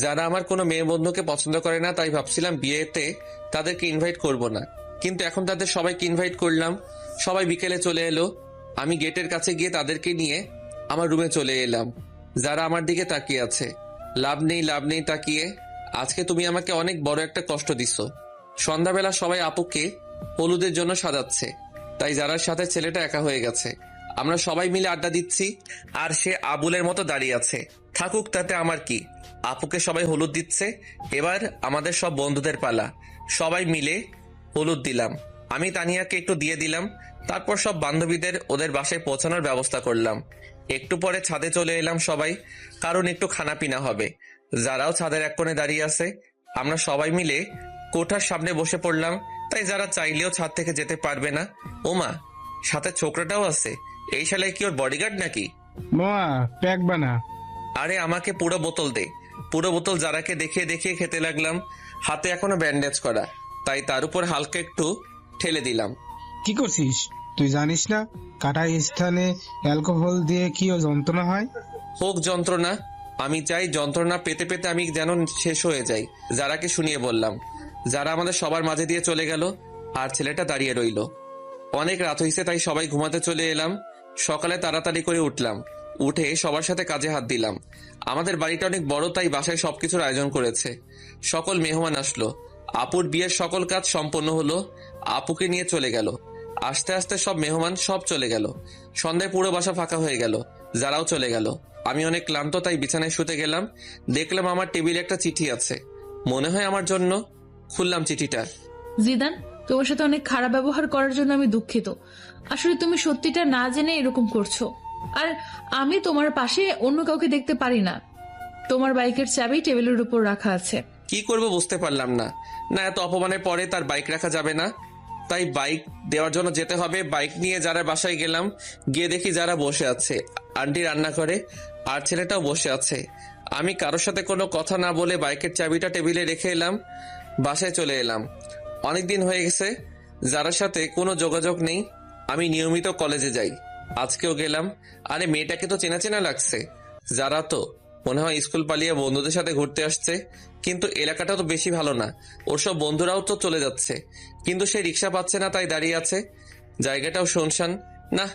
S1: যারা আমার কোনো মেয়ে বন্ধুকে পছন্দ করে না, তাই ভাবছিলাম বিয়েতে তাদেরকে ইনভাইট করব না। কিন্তু এখন তাদের সবাইকে ইনভাইট করলাম। সবাই বিকেলে চলে এলো। আমি গেটের কাছে গিয়ে তাদেরকে নিয়ে আমার রুমে চলে এলাম। যারা আমার দিকে তাকিয়ে আছে। লাভ নেই তাকিয়ে। আজকে তুমি আমাকে অনেক বড় একটা কষ্ট দিছো। সন্ধ্যাবেলা সবাই আপুকে হলুদের জন্য সাজাচ্ছে, তাই যারার সাথে ছেলেটা একা হয়ে গেছে। আমরা সবাই মিলে আড্ডা দিচ্ছি, আর সে আবুলের মতো দাঁড়িয়ে আছে। থাকুক, তাতে আমার কি। আপুকে সবাই হলুদ দিচ্ছে। এবার আমাদের সব বন্ধুদের পালা। সবাই মিলে হলুদ দিলাম। আমি তানিয়াকে একটু দিয়ে দিলাম। তারপর সব বান্ধবীদের ওদের বাসায় পৌঁছানোর ব্যবস্থা করলাম। একটু পরে ছাদে চলে এলাম সবাই, কারণ একটু খানা পিনা হবে। যারাও ছাদের এক কোণে দাঁড়িয়ে আছে। আমরা সবাই মিলে কোঠার সামনে বসে পড়লাম, তাই যারা চাইলেও ছাদ থেকে যেতে পারবে না। ওমা, সাথে ছোকরাটাও আছে। এই শালায় কি ওর বডিগার্ড নাকি?
S9: মামা, প্যাক বানা।
S1: আরে আমাকে পুরো বোতল দে। পুরো বোতল যারাকে দেখিয়ে দেখিয়ে খেতে লাগলাম। হাতে এখনো ব্যান্ডেজ করা, তাই তার উপর হালকা একটু ঠেলে দিলাম।
S9: কি করছিস? তুই জানিস না কাটা স্থানে অ্যালকোহল দিয়ে কি যন্ত্রণা হয়?
S1: হোক যন্ত্রণা, আমি চাই যন্ত্রণা পেতে পেতে আমি যেন শেষ হয়ে যাই। যারাকে শুনিয়ে বললাম। যারা আমাদের সবার মাঝে দিয়ে চলে গেল, আর ছেলেটা দাঁড়িয়ে রইল। অনেক রাত হয়েছে, তাই সবাই ঘুমাতে চলে এলাম। সকালে তাড়াতাড়ি করে উঠলাম, উঠে সবার সাথে কাজে হাত দিলাম। আমাদের বাড়িটা অনেক বড়, তাই বাসায় সবকিছুর আয়োজন করেছে। সকল মেহমান আসলো। আপুর বিয়ের সকল কাজ সম্পন্ন হলো। আপুকে নিয়ে চলে গেল। আস্তে আস্তে সব মেহমান সব চলে গেল। সন্ধ্যায় পুরো বাসা ফাঁকা হয়ে গেল। যারাও চলে গেল। আমি অনেক ক্লান্ত, তাই বিছানায় শুতে গেলাম। দেখলাম আমার টেবিলে একটা চিঠি আছে, মনে হয় আমার জন্য। খুললাম চিঠিটা।
S8: জিদান, তোমার সাথে অনেক খারাপ ব্যবহার করার জন্য আমি দুঃখিত। আসলে তুমি সত্যিটা না জেনে এরকম করছো। আর আমি তোমার পাশে অন্য কাউকে দেখতে পারি না। তোমার বাইকের চাবি টেবিলের উপর রাখা আছে।
S1: কি করব বুঝতে পারলাম না। না, এত অপমানের পরে তার বাইক রাখা যাবে না, তাই বাইক দেওয়ার জন্য যেতে হবে। বাইক নিয়ে যারা বাসায় গেলাম, গিয়ে দেখি যারা বসে আছে, আন্টি রান্না করে, আর ছেলেটাও বসে আছে। আমি কারোর সাথে কোনো কথা না বলে বাইকের চাবিটা টেবিলে রেখে এলাম। বাসায় চলে এলাম। অনেকদিন হয়ে গেছে যারার সাথে কোনো যোগাযোগ নেই। আমি নিয়মিত কলেজে যাই, আজকেও গেলাম। আরে মেয়েটাকে তো চেনা চেনা লাগছে। যারা তো মনে হয় স্কুল পালিয়ে বন্ধুদের সাথে ঘুরতে আসছে। কিন্তু এলাকাটা তো বেশি ভালো না। ওর সব বন্ধুরাও তো চলে যাচ্ছে, কিন্তু সে রিক্সা পাচ্ছে না, তাই দাঁড়িয়ে আছে। জায়গাটাও শুনশান। না,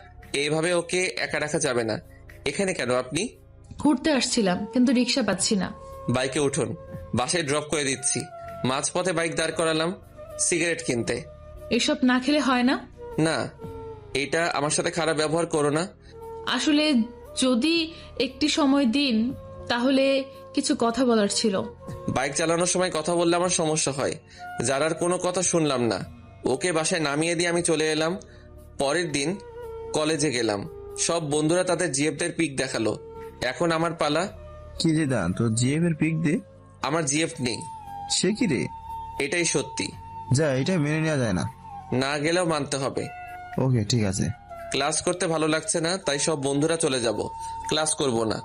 S1: এইভাবে ওকে একা রাখা যাবে না। এখানে কেন আপনি?
S8: ঘুরতে আসছিলাম, কিন্তু রিক্সা পাচ্ছি না।
S1: বাইকে উঠুন, বাসায় ড্রপ করে দিচ্ছি। মাঝপথে বাইক দাঁড় করালাম সিগারেট কিনতে।
S8: এসব না খেলে হয় না।
S1: না, এটা আমার সাথে খারাপ ব্যবহার করো না।
S8: আসলে যদি একটি সময় দিন, তাহলে কিছু কথা বলার ছিল।
S1: বাইক চালানোর সময় কথা বললে আমার সমস্যা হয়। যারার কোনো কথা শুনলাম না। ওকে বাসায় নামিয়ে দিয়ে আমি চলে এলাম। পরের দিন কলেজে গেলাম। সব বন্ধুরা তাদের জিএফদের পিক দেখালো। এখন আমার পালা।
S2: কি জিদান, তোর জিএফ এর পিক দে।
S1: আমার জিএফ নেই।
S2: সে কি রে?
S1: এটাই সত্যি।
S2: যা, এটা মেনে নেওয়া যায় না।
S1: না গেলেও মানতে হবে।
S2: ওকে, ঠিক আছে।
S1: ক্লাস করতে ভালো লাগছে না, তাই সব বন্ধুরা চলে যাব। ক্লাস করব না।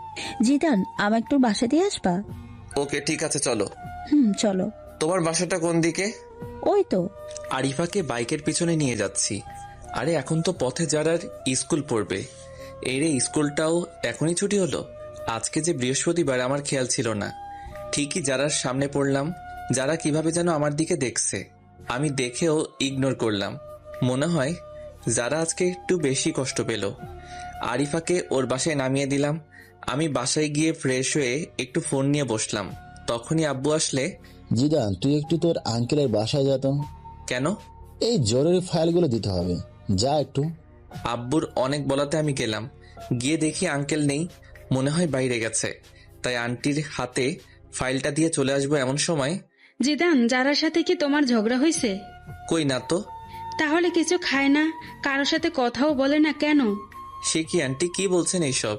S12: জিদান, আমাকে একটু বাসা দিয়ে আসবা?
S1: ওকে, ঠিক আছে, চলো।
S12: চলো।
S1: তোমার বাসাটা কোন দিকে?
S12: ওই তো।
S1: আরিফাকে বাইকের পিছনে নিয়ে যাচ্ছি। আরে এখন তো পথে যারার স্কুল পড়বে। এই রে, স্কুলটাও এখনই ছুটি হলো। আজকে যে বৃহস্পতিবার, আমার খেয়াল ছিল না। ঠিকই যারার সামনে পড়লাম। যারা কিভাবে যেন আমার দিকে দেখছে। আমি দেখেও ইগনোর করলাম। মনে হয় যারা আজকে একটু বেশি কষ্ট পেল। আরিফাকে ওর বাসায় নামিয়ে দিলাম। আমি বাসায় গিয়ে ফ্রেশ হয়ে একটু ফোন নিয়ে বসলাম। তখনই আব্বু আসলে।
S2: জিদান, তুই একটু তোর আঙ্কেলের বাসায় যা তো।
S1: কেন?
S2: এই জরুরি ফাইলগুলো দিতে হবে, যা একটু।
S1: আব্বুর অনেক বলাতে আমি গেলাম। গিয়ে দেখি আঙ্কেল নেই, মনে হয় বাইরে গেছে। তাই আন্টির হাতে ফাইলটা দিয়ে চলে আসবো এমন সময়।
S11: জিদান, যারার সাথে কি তোমার ঝগড়া হয়েছে?
S1: কই না তো।
S11: তাহলে কিছু খায় না, কারোর সাথে কথাও বলে না কেন?
S1: সে কি আন্টি, কি বলছেন এইসব?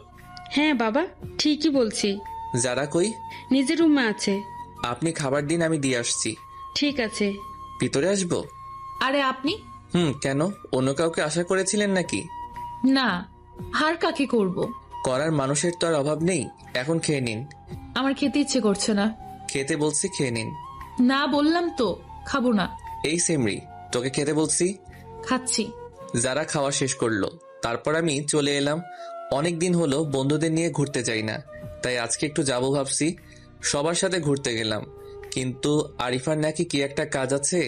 S11: হ্যাঁ বাবা, ঠিকই বলছি।
S1: যারা কই?
S11: নিজের রুমে আছে।
S1: আপনি খাবার দিন, আমি দিয়ে আসছি।
S11: ঠিক আছে।
S1: ভিতরে আসবো?
S8: আরে আপনি?
S1: কেন, অন্য কাউকে আশা করেছিলেন নাকি?
S8: না, হার কাকে করব।
S1: করার মানুষের তো আর অভাব নেই। এখন খেয়ে নিন।
S8: আমার খেতে ইচ্ছে করছে না।
S1: খেতে বলছি, খেয়ে নিন।
S8: না বললাম তো, খাবো না।
S1: এই সেমরি, তোকে খেতে বলছি।
S8: খাচ্ছি।
S1: যারা খাওয়া শেষ করলো, তারপর আমি চলে এলাম। অনেক দিন হলো বন্ধুদের নিয়ে ঘুরতে যাই না, তাই আজকে একটু যাবো ভাবছি। সবার সাথে ঘুরতে গেলাম, কিন্তু আরিফার নাকি কি একটা কাজ আছে,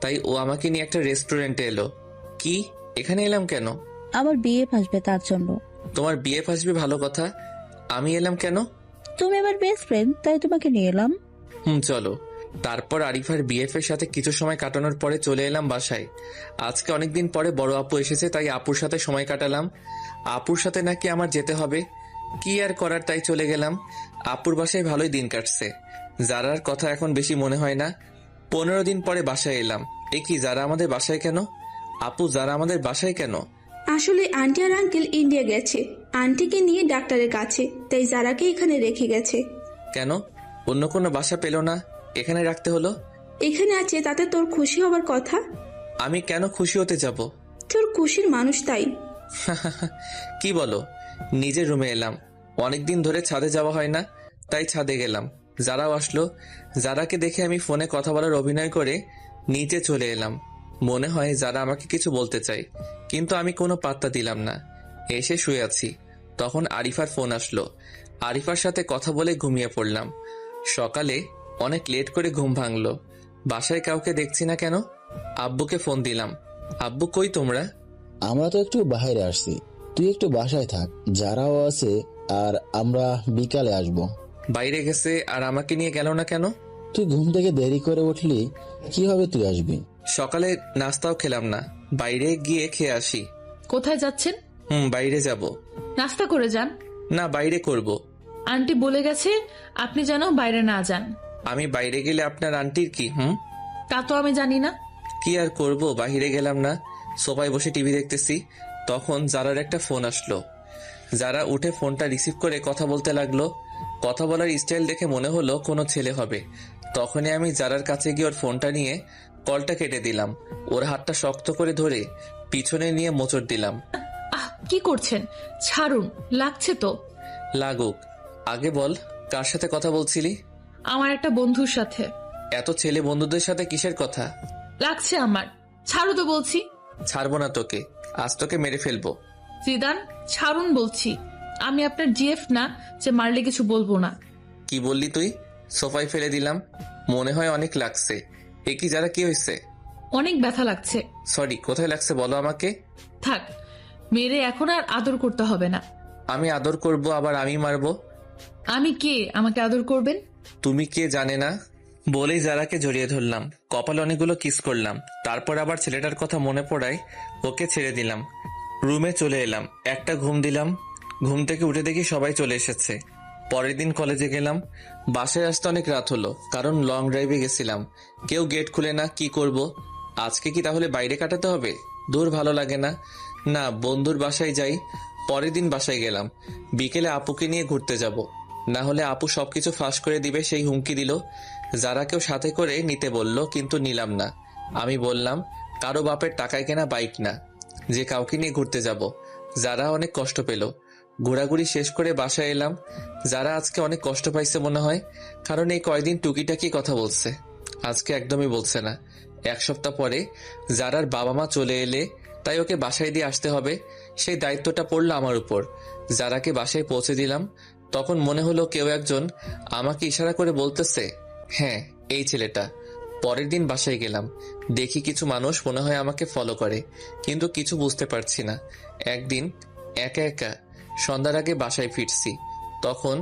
S1: তাই ও আমাকে নিয়ে একটা রেস্টুরেন্টে এলো। কি, এখানে এলাম কেন?
S12: আমার বিয়ে আসবে, তার জন্য।
S1: তোমার বিয়ে আসবে, ভালো কথা। আমি এলাম কেন?
S12: তুমি আমার বেস্ট ফ্রেন্ড, তাই তোমাকে নিয়ে এলাম।
S1: চলো। তারপর আরিফার বিএফ এর সাথে কিছু সময় কাটানোর পরে চলে এলাম বাসায়। আজকে অনেকদিন পরে বড় আপু এসেছে, তাই আপুর সাথে সময় কাটালাম। আপুর সাথে নাকি আমার যেতে হবে, কি আর করার, তাই চলে গেলাম। আপুর বাসায় ভালোই দিন কাটছে। যারার কথা এখন বেশি মনে হয় না। 15 দিন পরে বাসায় এলাম। এ কি, যারা আমাদের বাসায় কেন? আপু, যারা আমাদের বাসায় কেন?
S5: আসলে আন্টি আর আঙ্কেল ইন্ডিয়া গেছে আন্টিকে নিয়ে ডাক্তারের কাছে, তাই যারাকে এখানে রেখে গেছে।
S1: কেন, অন্য কোনো বাসা পেল না, এখানে রাখতে হলো?
S5: এখানে আছে, তাতে তোর খুশি হবার কথা।
S1: আমি কেন খুশি হতে যাব?
S5: তোর খুশির মানুষ তাই।
S1: কি বলো? নিজের রুমে এলাম। অনেকদিন ধরে ছাদে যাওয়া হয় না, তাই ছাদে গেলাম। যারাও আসলো। যারাকে দেখে আমি ফোনে কথা বলার অভিনয় করে নিচে চলে এলাম। মনে হয় যারা আমাকে কিছু বলতে চাই, কিন্তু আমি কোনো পাত্তা দিলাম না। এসে শুয়ে আছি। তখন আরিফার ফোন আসলো। আরিফার সাথে কথা বলে ঘুমিয়ে পড়লাম। সকালে অনেক লেট করে ঘুম ভাঙলো। বাসায় কাউকে দেখছি না কেন। আব্বুকে ফোন দিলাম। আব্বু কই তোমরা?
S2: আমরা তো একটু বাইরে আসছি, তুই একটু বাসায় থাক, যারাও আছে, আর আমরা বিকালে আসব।
S1: বাইরে গেছে আর আমাকে নিয়ে গেল না কেন?
S2: তুই ঘুম থেকে দেরি করে উঠলি, কিভাবে তুই আসবি?
S1: সকালে নাস্তাও খেলাম না, বাইরে গিয়ে খেয়ে আসি।
S8: কোথায় যাচ্ছেন?
S1: বাইরে যাব।
S8: নাস্তা করে যান।
S1: না, বাইরে করব।
S8: আন্টি বলে গেছে আপনি যেন বাইরে না যান।
S1: আমি বাইরে গেলে আপনার আন্টির কি?
S8: তা তো আমি জানি না।
S1: কি আর করব, বাইরে গেলাম না, সোফায় বসে টিভি দেখতেছি। তখন জারার একটা ফোন আসলো। যারা উঠে ফোনটা রিসিভ করে কথা বলতে লাগলো। কথা বলার স্টাইল দেখে মনে হলো কোনো ছেলে হবে। তখনই আমি জারার কাছে গিয়ে ওর ফোনটা নিয়ে কলটা কেটে দিলাম। ওর হাতটা শক্ত করে ধরে পিছনে নিয়ে মোচড় দিলাম।
S8: কি করছেন? ছাড়ুন, লাগছে তো।
S1: লাগুক, আগে বল কার সাথে কথা বলছিলি?
S8: আমার একটা বন্ধুর সাথে।
S1: এত ছেলে বন্ধুদের সাথে কিসের কথা?
S8: লাগছে আমার, ছাড়ো তো বলছি।
S1: ছাড়বো না তোকে, আজ তোকে মেরে ফেলবো।
S8: জিদান, ছাড়ুন বলছি। আমি আপনার জিএফ না যে মারলে কিছু বলবো না।
S1: কি বললি তুই? সোফায় ফেলে দিলাম। মনে হয় অনেক লাগছে। এ কি যারা, কি হয়েছে?
S8: অনেক ব্যথা লাগছে।
S1: সরি, কোথায় লাগছে বলো আমাকে।
S8: থাক, মেরে এখন আর আদর করতে হবে না।
S1: আমি আদর করব, আবার আমি মারবো?
S8: আমি কে আমাকে আদর করবেন?
S1: তুমি কে জানে না বলেই যারাকে জড়িয়ে ধরলাম। কপালে অনেকগুলো কিস করলাম। তারপর আবার ছেলেটার কথা মনে পড়ায় ওকে ছেড়ে দিলাম। রুমে চলে এলাম, একটা ঘুম দিলাম। ঘুম থেকে উঠে দেখি সবাই চলে এসেছে। পরের দিন কলেজে গেলাম। বাসায় আসতে অনেক রাত হলো, কারণ লং ড্রাইভে গেছিলাম। কেউ গেট খুলে না, কি করব? আজকে কি তাহলে বাইরে কাটাতে হবে? দূর ভালো লাগে না। না, বন্ধুর বাসায় যাই। পরের দিন বাসায় গেলাম। বিকেলে আপুকে নিয়ে ঘুরতে যাব, না হলে আপু সবকিছু ফাঁস করে দিবে, সেই হুমকি দিল। যারাকেও সাথে করে নিতে বলল, কিন্তু নিলাম না। আমি বললাম কারো বাপের টাকায় কেনা বাইক না যে কাউকে নিয়ে ঘুরতে যাব। যারা অনেক কষ্ট পেল। ঘোরাঘুরি শেষ করে বাসায় এলাম। যারা আজকে অনেক কষ্ট পাইছে মনে হয়, কারণ এই কয়দিন টুকিটাকি কথা বলছে, আজকে একদমই বলছে না। এক সপ্তাহ পরে যারার বাবা মা চলে এলে, তাই ওকে বাসায় দিয়ে আসতে হবে। সেই দায়িত্বটা পড়লো আমার উপর। যারাকে বাসায় পৌঁছে দিলাম, তখন মনে হলো কেউ একজন আমাকে ইশারা করে বলতেছে, হ্যাঁ এই ছেলেটা। পরের দিন বাসায় গেলাম, দেখি কিছু মানুষ মনে হয় আমাকে ফলো করে, কিন্তু কিছু বুঝতে পারছি না। একদিন একা একা সন্ধ্যার আগে বাসায় ফিরছি, তখন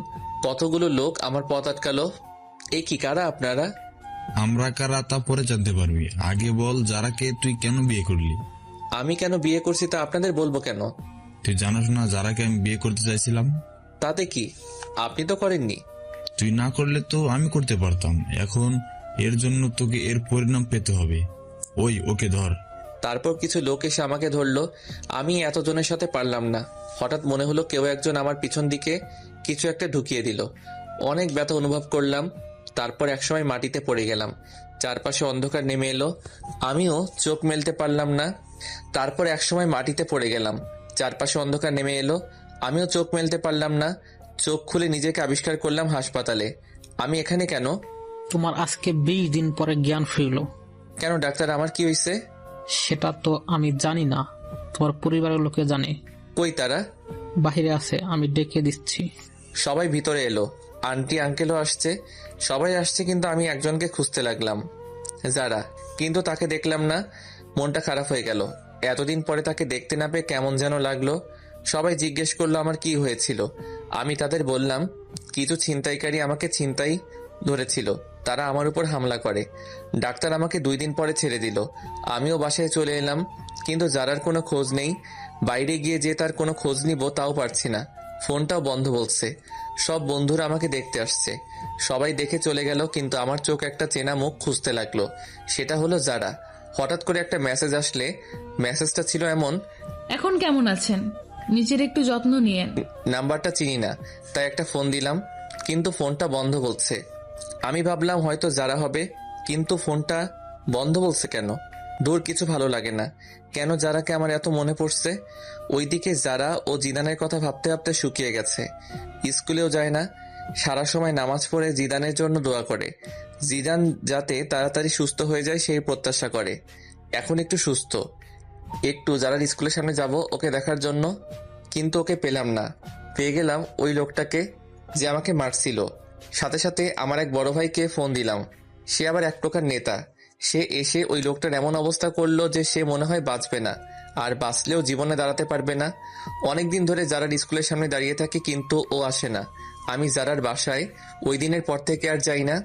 S1: কতগুলো লোক আমার পথ আটকালো। এই কি, কারা আপনারা?
S15: আমরা কারা তা পরে জানতে পারবি, আগে বল যারাকে তুই কেন বিয়ে করলি?
S1: আমি কেন বিয়ে করছি তা আপনাদের বলবো কেন?
S15: তুই জানোস না যারাকে আমি বিয়ে করতে চাইছিলাম?
S1: তাতে কি, আপনি তো করেননি।
S15: তুই না করলে তো আমি করতে পারতাম। এখন এর জন্য তোকে এর পরিণাম পেতে হবে। ওকে ধর।
S1: তারপর কিছু লোক এসে আমাকে ধরলো। আমি এতজনের সাথে পারলাম না। হঠাৎ মনে হলো কেউ একজন আমার পিছন দিকে কিছু একটা ঢুকিয়ে দিল। অনেক ব্যথা অনুভব করলাম। তারপর একসময় মাটিতে পড়ে গেলাম। চারপাশে অন্ধকার নেমে এলো, আমিও চোখ মেলতে পারলাম না। তারপর একসময় মাটিতে পড়ে গেলাম, চারপাশে অন্ধকার নেমে এলো, আমিও চোখ মেলতে পারলাম না। চোখ খুলে নিজেকে আবিষ্কার করলাম হাসপাতালে। আমি এখানে কেন?
S16: তোমার আজকে 20 দিন পরে জ্ঞান ফিরল।
S1: কেন ডাক্তার, আমার কি হয়েছে?
S16: সেটা তো আমি জানি না, তোমার পরিবারের লোকে জানে।
S1: কই তারা?
S16: বাহিরে আছে, আমি ডেকে দিচ্ছি।
S1: সবাই ভিতরে এলো। আন্টি আঙ্কেলও আসছে, সবাই আসছে, কিন্তু আমি একজনকে খুঁজতে লাগলাম, যারা, কিন্তু তাকে দেখলাম না। মনটা খারাপ হয়ে গেল। এতদিন পরে তাকে দেখতে না পেয়ে কেমন যেন লাগলো। সবাই জিজ্ঞেস করলো আমার কি হয়েছিল। আমি তাদের বললাম কিছু ছিনতাইকারী আমাকে ছিনতাই ধরেছিল, তারা আমার উপর হামলা করে। ডাক্তার আমাকে 2 দিন পরে ছেড়ে দিল। আমিও বাসায় চলে এলাম, কিন্তু যারার কোনো খোঁজ নেই। বাইরে গিয়ে যে তার কোনো খোঁজ নিব তাও পারছি না। ফোনটাও বন্ধ বলছে। সব বন্ধুরা আমাকে দেখতে আসছে, সবাই দেখে চলে গেল, কিন্তু আমার চোখ একটা চেনা মুখ খুঁজতে লাগলো। সেটা হলো যারা। হঠাৎ করে একটা মেসেজ আসলে মেসেজটা ছিল এমন,
S8: এখন কেমন আছেন, নিজের একটু যত্ন নিয়েন।
S1: নাম্বারটা চিনি না, তাই একটা ফোন দিলাম, কিন্তু ফোনটা বন্ধ বলছে। আমি ভাবলাম হয়তো যারা হবে, কিন্তু ফোনটা বন্ধ বলছে কেন? দূর, কিছু ভালো লাগে না। কেন যারাকে আমার এত মনে পড়ছে? ওইদিকে যারা ও জিদানের কথা ভাবতে ভাবতে শুকিয়ে গেছে। স্কুলেও যায় না, সারা সময় নামাজ পড়ে জিদানের জন্য দোয়া করে। জিদান যাতে তাড়াতাড়ি সুস্থ হয়ে যায় সেই প্রত্যাশা করে। এখন একটু সুস্থ, একটু যারা স্কুলের সামনে যাব ওকে দেখার জন্য, কিন্তু ওকে পেলাম না। পেয়ে গেলাম ওই লোকটাকে যে আমাকে মারছিল। সাথে সাথে আমার এক বড় ভাইকে ফোন দিলাম। সে আবার এক প্রকার নেতা। সে এসে ওই লোকটার এমন অবস্থা করলো যে সে মনে হয় বাঁচবে না, আর বাঁচলেও জীবনে দাঁড়াতে পারবে না। অনেকদিন ধরে যারার স্কুলের সামনে দাঁড়িয়ে থাকে, কিন্তু ও আসে না। আমি যারার বাসায় ওই দিনের পর থেকে আর যাই না।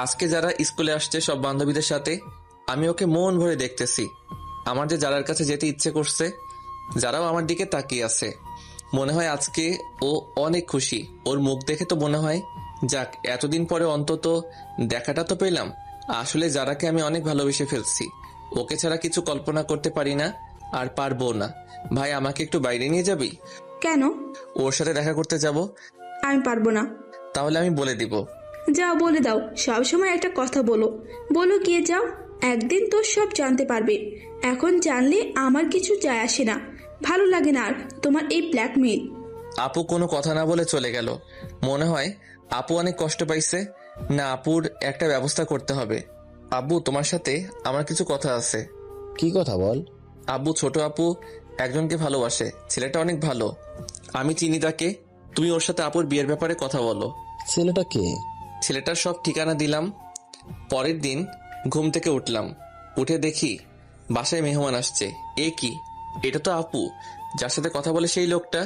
S1: আজকে যারা স্কুলে আসছে সব বান্ধবীদের সাথে, আমি ওকে মন ভরে দেখতেছি। আমার যে যারার কাছে যেতে ইচ্ছে করছে, যারাও আমার দিকে তাকিয়ে আছে। মনে হয় আজকে ও অনেক খুশি। ওর মুখ দেখে তো মনে হয় যাক, এতদিন পরে অন্তত দেখাটা তো পেলাম। আসলে যারাকে আমি অনেক ভালোবেসে ফেলছি। ওকে ছাড়া কিছু কল্পনা করতে পারি না, আর পারবো না। ভাই, আমাকে একটু বাইরে নিয়ে যাবি?
S5: কেন?
S1: ওর সাথে দেখা করতে যাব।
S5: আমি পারবো না।
S1: তাহলে আমি বলে দিব।
S5: যাও, বলে দাও। সব সময় একটা কথা বলো বলো গিয়ে যাও। একদিন তো সব জানতে পারবে। এখন জানলে আমার কিছু যায় আসে না। ভালো লাগে না আর তোমার এই ব্ল্যাকমেইল।
S1: আপু কোনো কথা না বলে চলে গেল। মনে হয় আপু অনেক কষ্ট পাইছে। না, আপুর একটা ব্যবস্থা করতে হবে। আব্বু, তোমার সাথে আমার কিছু কথা আছে।
S2: কি কথা বল?
S1: আব্বু, ছোট আপু একজনকে ভালোবাসে। ছেলেটা অনেক ভালো। আমি চিনি তাকে। তুমি ওর সাথে আপুর বিয়ের ব্যাপারে কথা বলো।
S2: ছেলেটা কে?
S1: ছেলেটার সব ঠিকানা দিলাম। পরের দিন ঘুম থেকে উঠলাম, উঠে দেখি বাসায় মেহমান আসছে। এ কি, এটা তো আপু যার সাথে কথা বলে সেই লোকটা।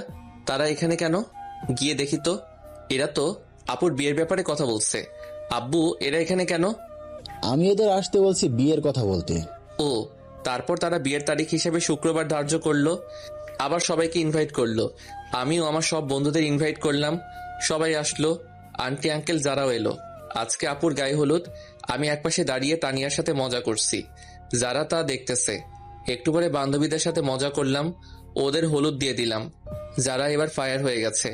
S1: তারা এখানে কেন? গিয়ে দেখি তো, এরা তো আপুর বিয়ের ব্যাপারে কথা বলছে। আব্বু, এরা এখানে কেন?
S2: আমি এদের আসতে বলছি বিয়ের কথা বলতে।
S1: ও, তারপর তারা বিয়ের তারিখ হিসেবে শুক্রবার ধার্য করলো। আবার সবাইকে ইনভাইট করলো। আমিও আমার সব বন্ধুদের ইনভাইট করলাম। সবাই আসলো। আন্টি আঙ্কেল যারাও এলো। আজকে আপুর গায়ে হলুদ। আমি একপাশে দাঁড়িয়ে তানিয়ার সাথে মজা করছি। যারা তা দেখতেছে। একটু পরে বান্ধবীদের সাথে মজা করলাম, ওদের হলুদ দিয়ে দিলাম। যারা এবার ফায়ার হয়ে গেছে।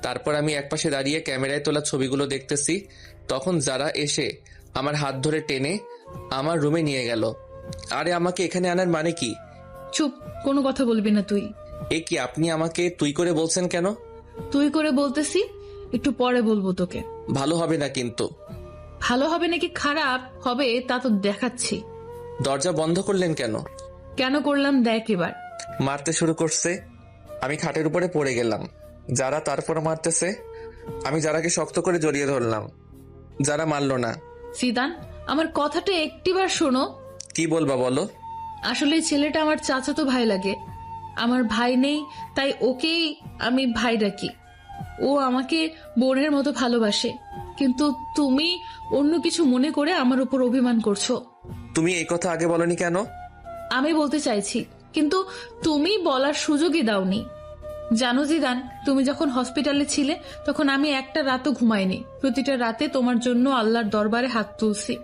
S1: তারপর আমি একপাশে দাঁড়িয়ে ক্যামেরায় তোলা ছবিগুলো দেখতেছি। তখন যারা এসে আমার হাত ধরে টেনে আমার রুমে নিয়ে গেল। আরে, আমাকে এখানে আনার মানে কি?
S8: চুপ, কোনো কথা বলবি না তুই।
S1: এ কি, আপনি আমাকে তুই করে বলছেন কেন?
S8: তুই করে বলতেছি, একটু পরে বলবো তোকে।
S1: ভালো হবে না কিন্তু।
S8: ভালো হবে নাকি খারাপ হবে তা তো দেখাচ্ছি।
S1: দরজা বন্ধ করলেন কেন?
S8: কেন করলাম দেখ এবার।
S1: মারতে শুরু করছে। আমি খাটের উপরে পড়ে গেলাম। যারা তারপর মারতেছে। আমি যারাকে শক্ত করে জড়িয়ে ধরলাম। যারা মারলো না।
S8: সিদান, আমার কথাটা একটিবার শোনো।
S1: কি বলবা বলো?
S8: আসলে ছেলেটা আমার চাচাতো ভাই লাগে। আমার ভাই নেই, তাই ওকেই আমি ভাই ডাকি। ও আমাকে বোনের মতো ভালোবাসে, কিন্তু তুমি অন্য কিছু মনে করে আমার উপর অভিমান করছো।
S1: তুমি এই কথা আগে বলনি কেন?
S8: আমি বলতে চাইছি, কিন্তু তুমি বলার সুযোগই দাওনি। জানো জিদান, তুমি যখন হসপিটালে ছিলে তখন আমি একটা রাতও ঘুমাইনি। প্রতিটা রাতে তোমার জন্য আল্লাহর দরবারে হাত তুলছি,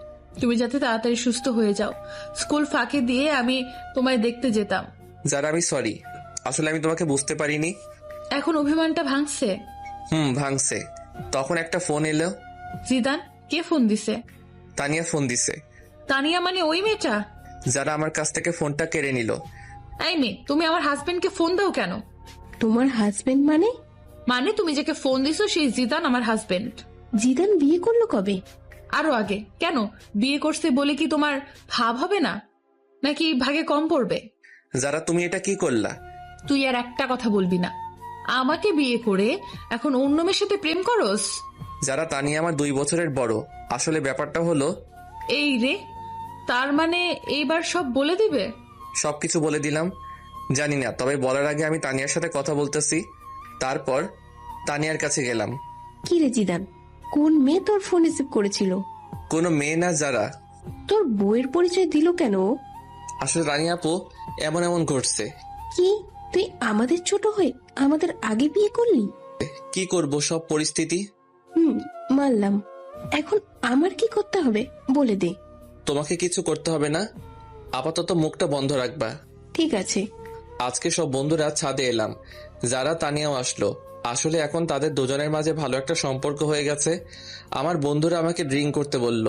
S8: তুমি যাতে তাড়াতাড়ি সুস্থ হয়ে যাও। স্কুল ফাঁকি দিয়ে আমি তোমায় দেখতে যেতাম।
S1: যারা, আমি সরি। আসলে আমি তোমাকে বুঝতে পারিনি।
S8: এখন অভিমানটা ভাঙছে?
S1: ভাঙছে। তখন একটা ফোন এলো।
S8: জিদান, কে ফোন দিছে?
S1: তানিয়া ফোন দিছে।
S8: তানিয়া মানে ওই মেয়েটা?
S1: যারা আমার কাছ থেকে ফোনটা কেড়ে নিল।
S8: এই মেয়ে, তুমি আমার হাজবেন্ডকে ফোন দাও কেন?
S14: তোমার হাজবেন্ড মানে?
S8: মানে তুমি যাকে ফোন দিছো সেই জিদান আমার হাজবেন্ড।
S14: জিদান বিয়ে করলো কবে?
S8: আরো আগে। কেন, বিয়ে করছে বলে কি তোমার ভাব হবে না, নাকি ভাগে কম পড়বে?
S1: যারা, তুমি এটা কি করলা?
S8: তুই আর একটা কথা বলবি না। আমাকে বিয়ে করে এখন অন্য মেয়ের সাথে প্রেম করস?
S1: যারা, তানিয়া আমার 2 বছরের বড়। আসলে ব্যাপারটা হলো
S8: এই রে, তার মানে এইবার সব বলে দিবে?
S1: সবকিছু বলে দিলাম। জানি না, তবে বলার আগে আমি তানিয়ার সাথে কথা বলতেছি। তারপর তানিয়ার কাছে গেলাম।
S14: কি রে জিদান, কোন মেয়ে তোর ফোন রিসিভ করেছিল?
S1: কোনো মেয়ে না। যারা,
S14: তোর বউয়ের পরিচয় দিল কেন?
S1: আসলে রানী আপু, এমন এমন ঘটছে।
S14: কি, তুই আমাদের ছোট হয়ে আমাদের আগে বিয়ে করলি?
S1: কি করব, সব পরিস্থিতি।
S14: মানলাম। এখন আমার কি করতে হবে বলে দে।
S1: তোমাকে কিছু করতে হবে না। আপাতত মুখটা বন্ধ রাখবা।
S14: ঠিক আছে।
S1: আজকে সব বন্ধুরা ছাদে এলাম। যারা, তানিয়াও আসলো। আসলে এখন তাদের দুজনের মাঝে ভালো একটা সম্পর্ক হয়ে গেছে। আমার বন্ধুরা আমাকে ড্রিঙ্ক করতে বলল।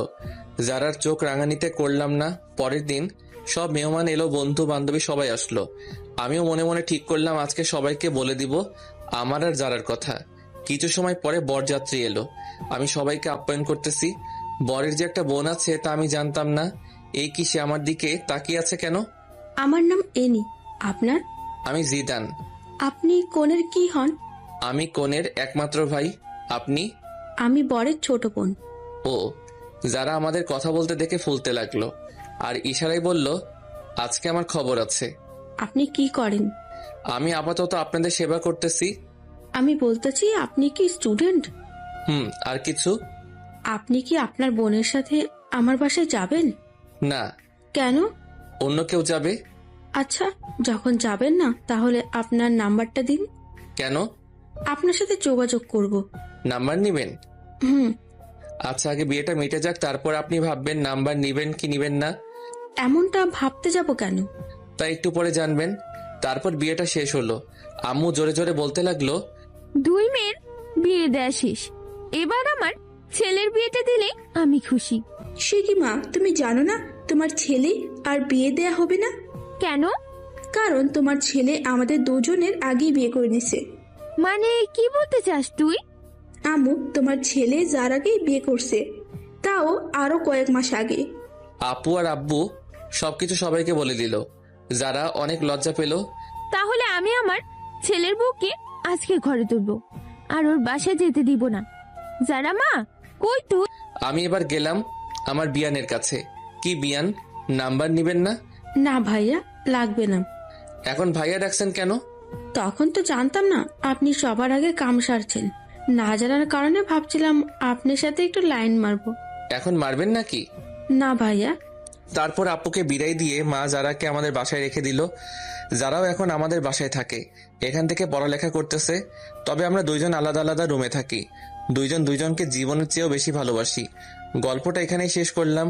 S1: যারার চোখ রাঙানিতে করলাম না। পরের দিন সব মেহমান এলো, বন্ধু বান্ধবী সবাই আসলো। আমিও মনে মনে ঠিক করলাম আজকে সবাইকে বলে দিব আমার আর যারার কথা। কিছু সময় পরে বরযাত্রী এলো। আমি সবাইকে আপ্যায়ন করতেছি। বরের যে একটা বোন আছে তা আমি জানতাম না। এই কি, সে আমার দিকে তাকিয়ে আছে কেন?
S5: আমার নাম এনি। আপনার?
S1: আমি জিদান।
S5: আপনি কোনের কি হন?
S1: আমি কনের একমাত্র ভাই। আপনি?
S11: আমি বরের ছোট বোন।
S1: ও। যারা আমাদের কথা বলতে দেখে ফুলতে লাগলো আর ইশারায় বলল, আজকে আমার খবর আছে।
S11: আপনি কি করেন?
S1: আমি আপাতত আপনাদের সেবা করতেছি।
S11: আমি বলতেছি, আপনি কি স্টুডেন্ট?
S1: আর কিছু?
S11: আপনি কি আপনার বোনের সাথে আমার বাসায় যাবেন?
S1: না।
S11: কেন?
S1: অন্য কেউ যাবে।
S11: আচ্ছা, যখন যাবেন না তাহলে আপনার নাম্বারটা দিন।
S1: কেন?
S11: আপনার সাথে যোগাযোগ করব।
S1: নাম্বার নিবেন?
S11: হুম।
S1: আচ্ছা, আগে বিয়েটা মিটে যাক, তারপর আপনি ভাববেন নাম্বার নিবেন কি নিবেন না।
S11: এমনটা ভাবতে যাব কেন?
S1: তাই একটু পরে জানবেন। তারপর বিয়েটা শেষ হলো। আম্মু জোরে জোরে বলতে লাগলো,
S6: 2 মেয়ের বিয়ে দেয়া শেষ, এবার আমার ছেলের বিয়েটা দিলে আমি খুশি।
S5: সে কি মা, তুমি জানো না তোমার ছেলে আর বিয়ে দেয়া হবে না?
S6: কেন?
S5: কারণ তোমার ছেলে আমাদের দুজনের আগেই বিয়ে করে নিছে।
S6: মানে কি বলতে চাস তুই?
S5: আম্মু, তোমার ছেলে যার আগেই বিয়ে করছে, তাও আরো কয়েক মাস আগে।
S1: আপু আর আব্বু সবকিছু সবাইকে বলে দিল। যারা অনেক লজ্জা পেল।
S6: তাহলে আমি আমার ছেলের বউকে আজকে ঘরে তুলবো আর ওর বাসায় যেতে দিব না। যারা মা, কই তুই?
S1: আমি এবার গেলাম আমার বিয়ানের কাছে। কি বিয়ান, নাম্বার নিবেন না?
S11: না ভাইয়া, লাগবে না।
S1: এখন ভাইয়া ডাকছেন কেন?
S11: তখন তো জানতাম না আপনি সবার আগে কাম সারছেন। না জানার কারণে ভাবছিলাম আপনার সাথে একটু লাইন মারবো।
S1: এখন মারবেন নাকি?
S11: না ভাইয়া।
S1: তারপর আপুকে বিদায় দিয়ে মা যারাকে আমাদের বাসায় রেখে দিল। যারাও এখন আমাদের বাসায় থাকে, এখান থেকে পড়ালেখা করতেছে। তবে আমরা দুইজন আলাদা আলাদা রুমে থাকি। দুইজন দুইজনকে জীবনের চেয়েও বেশি ভালোবাসি। গল্পটা এখানেই শেষ করলাম।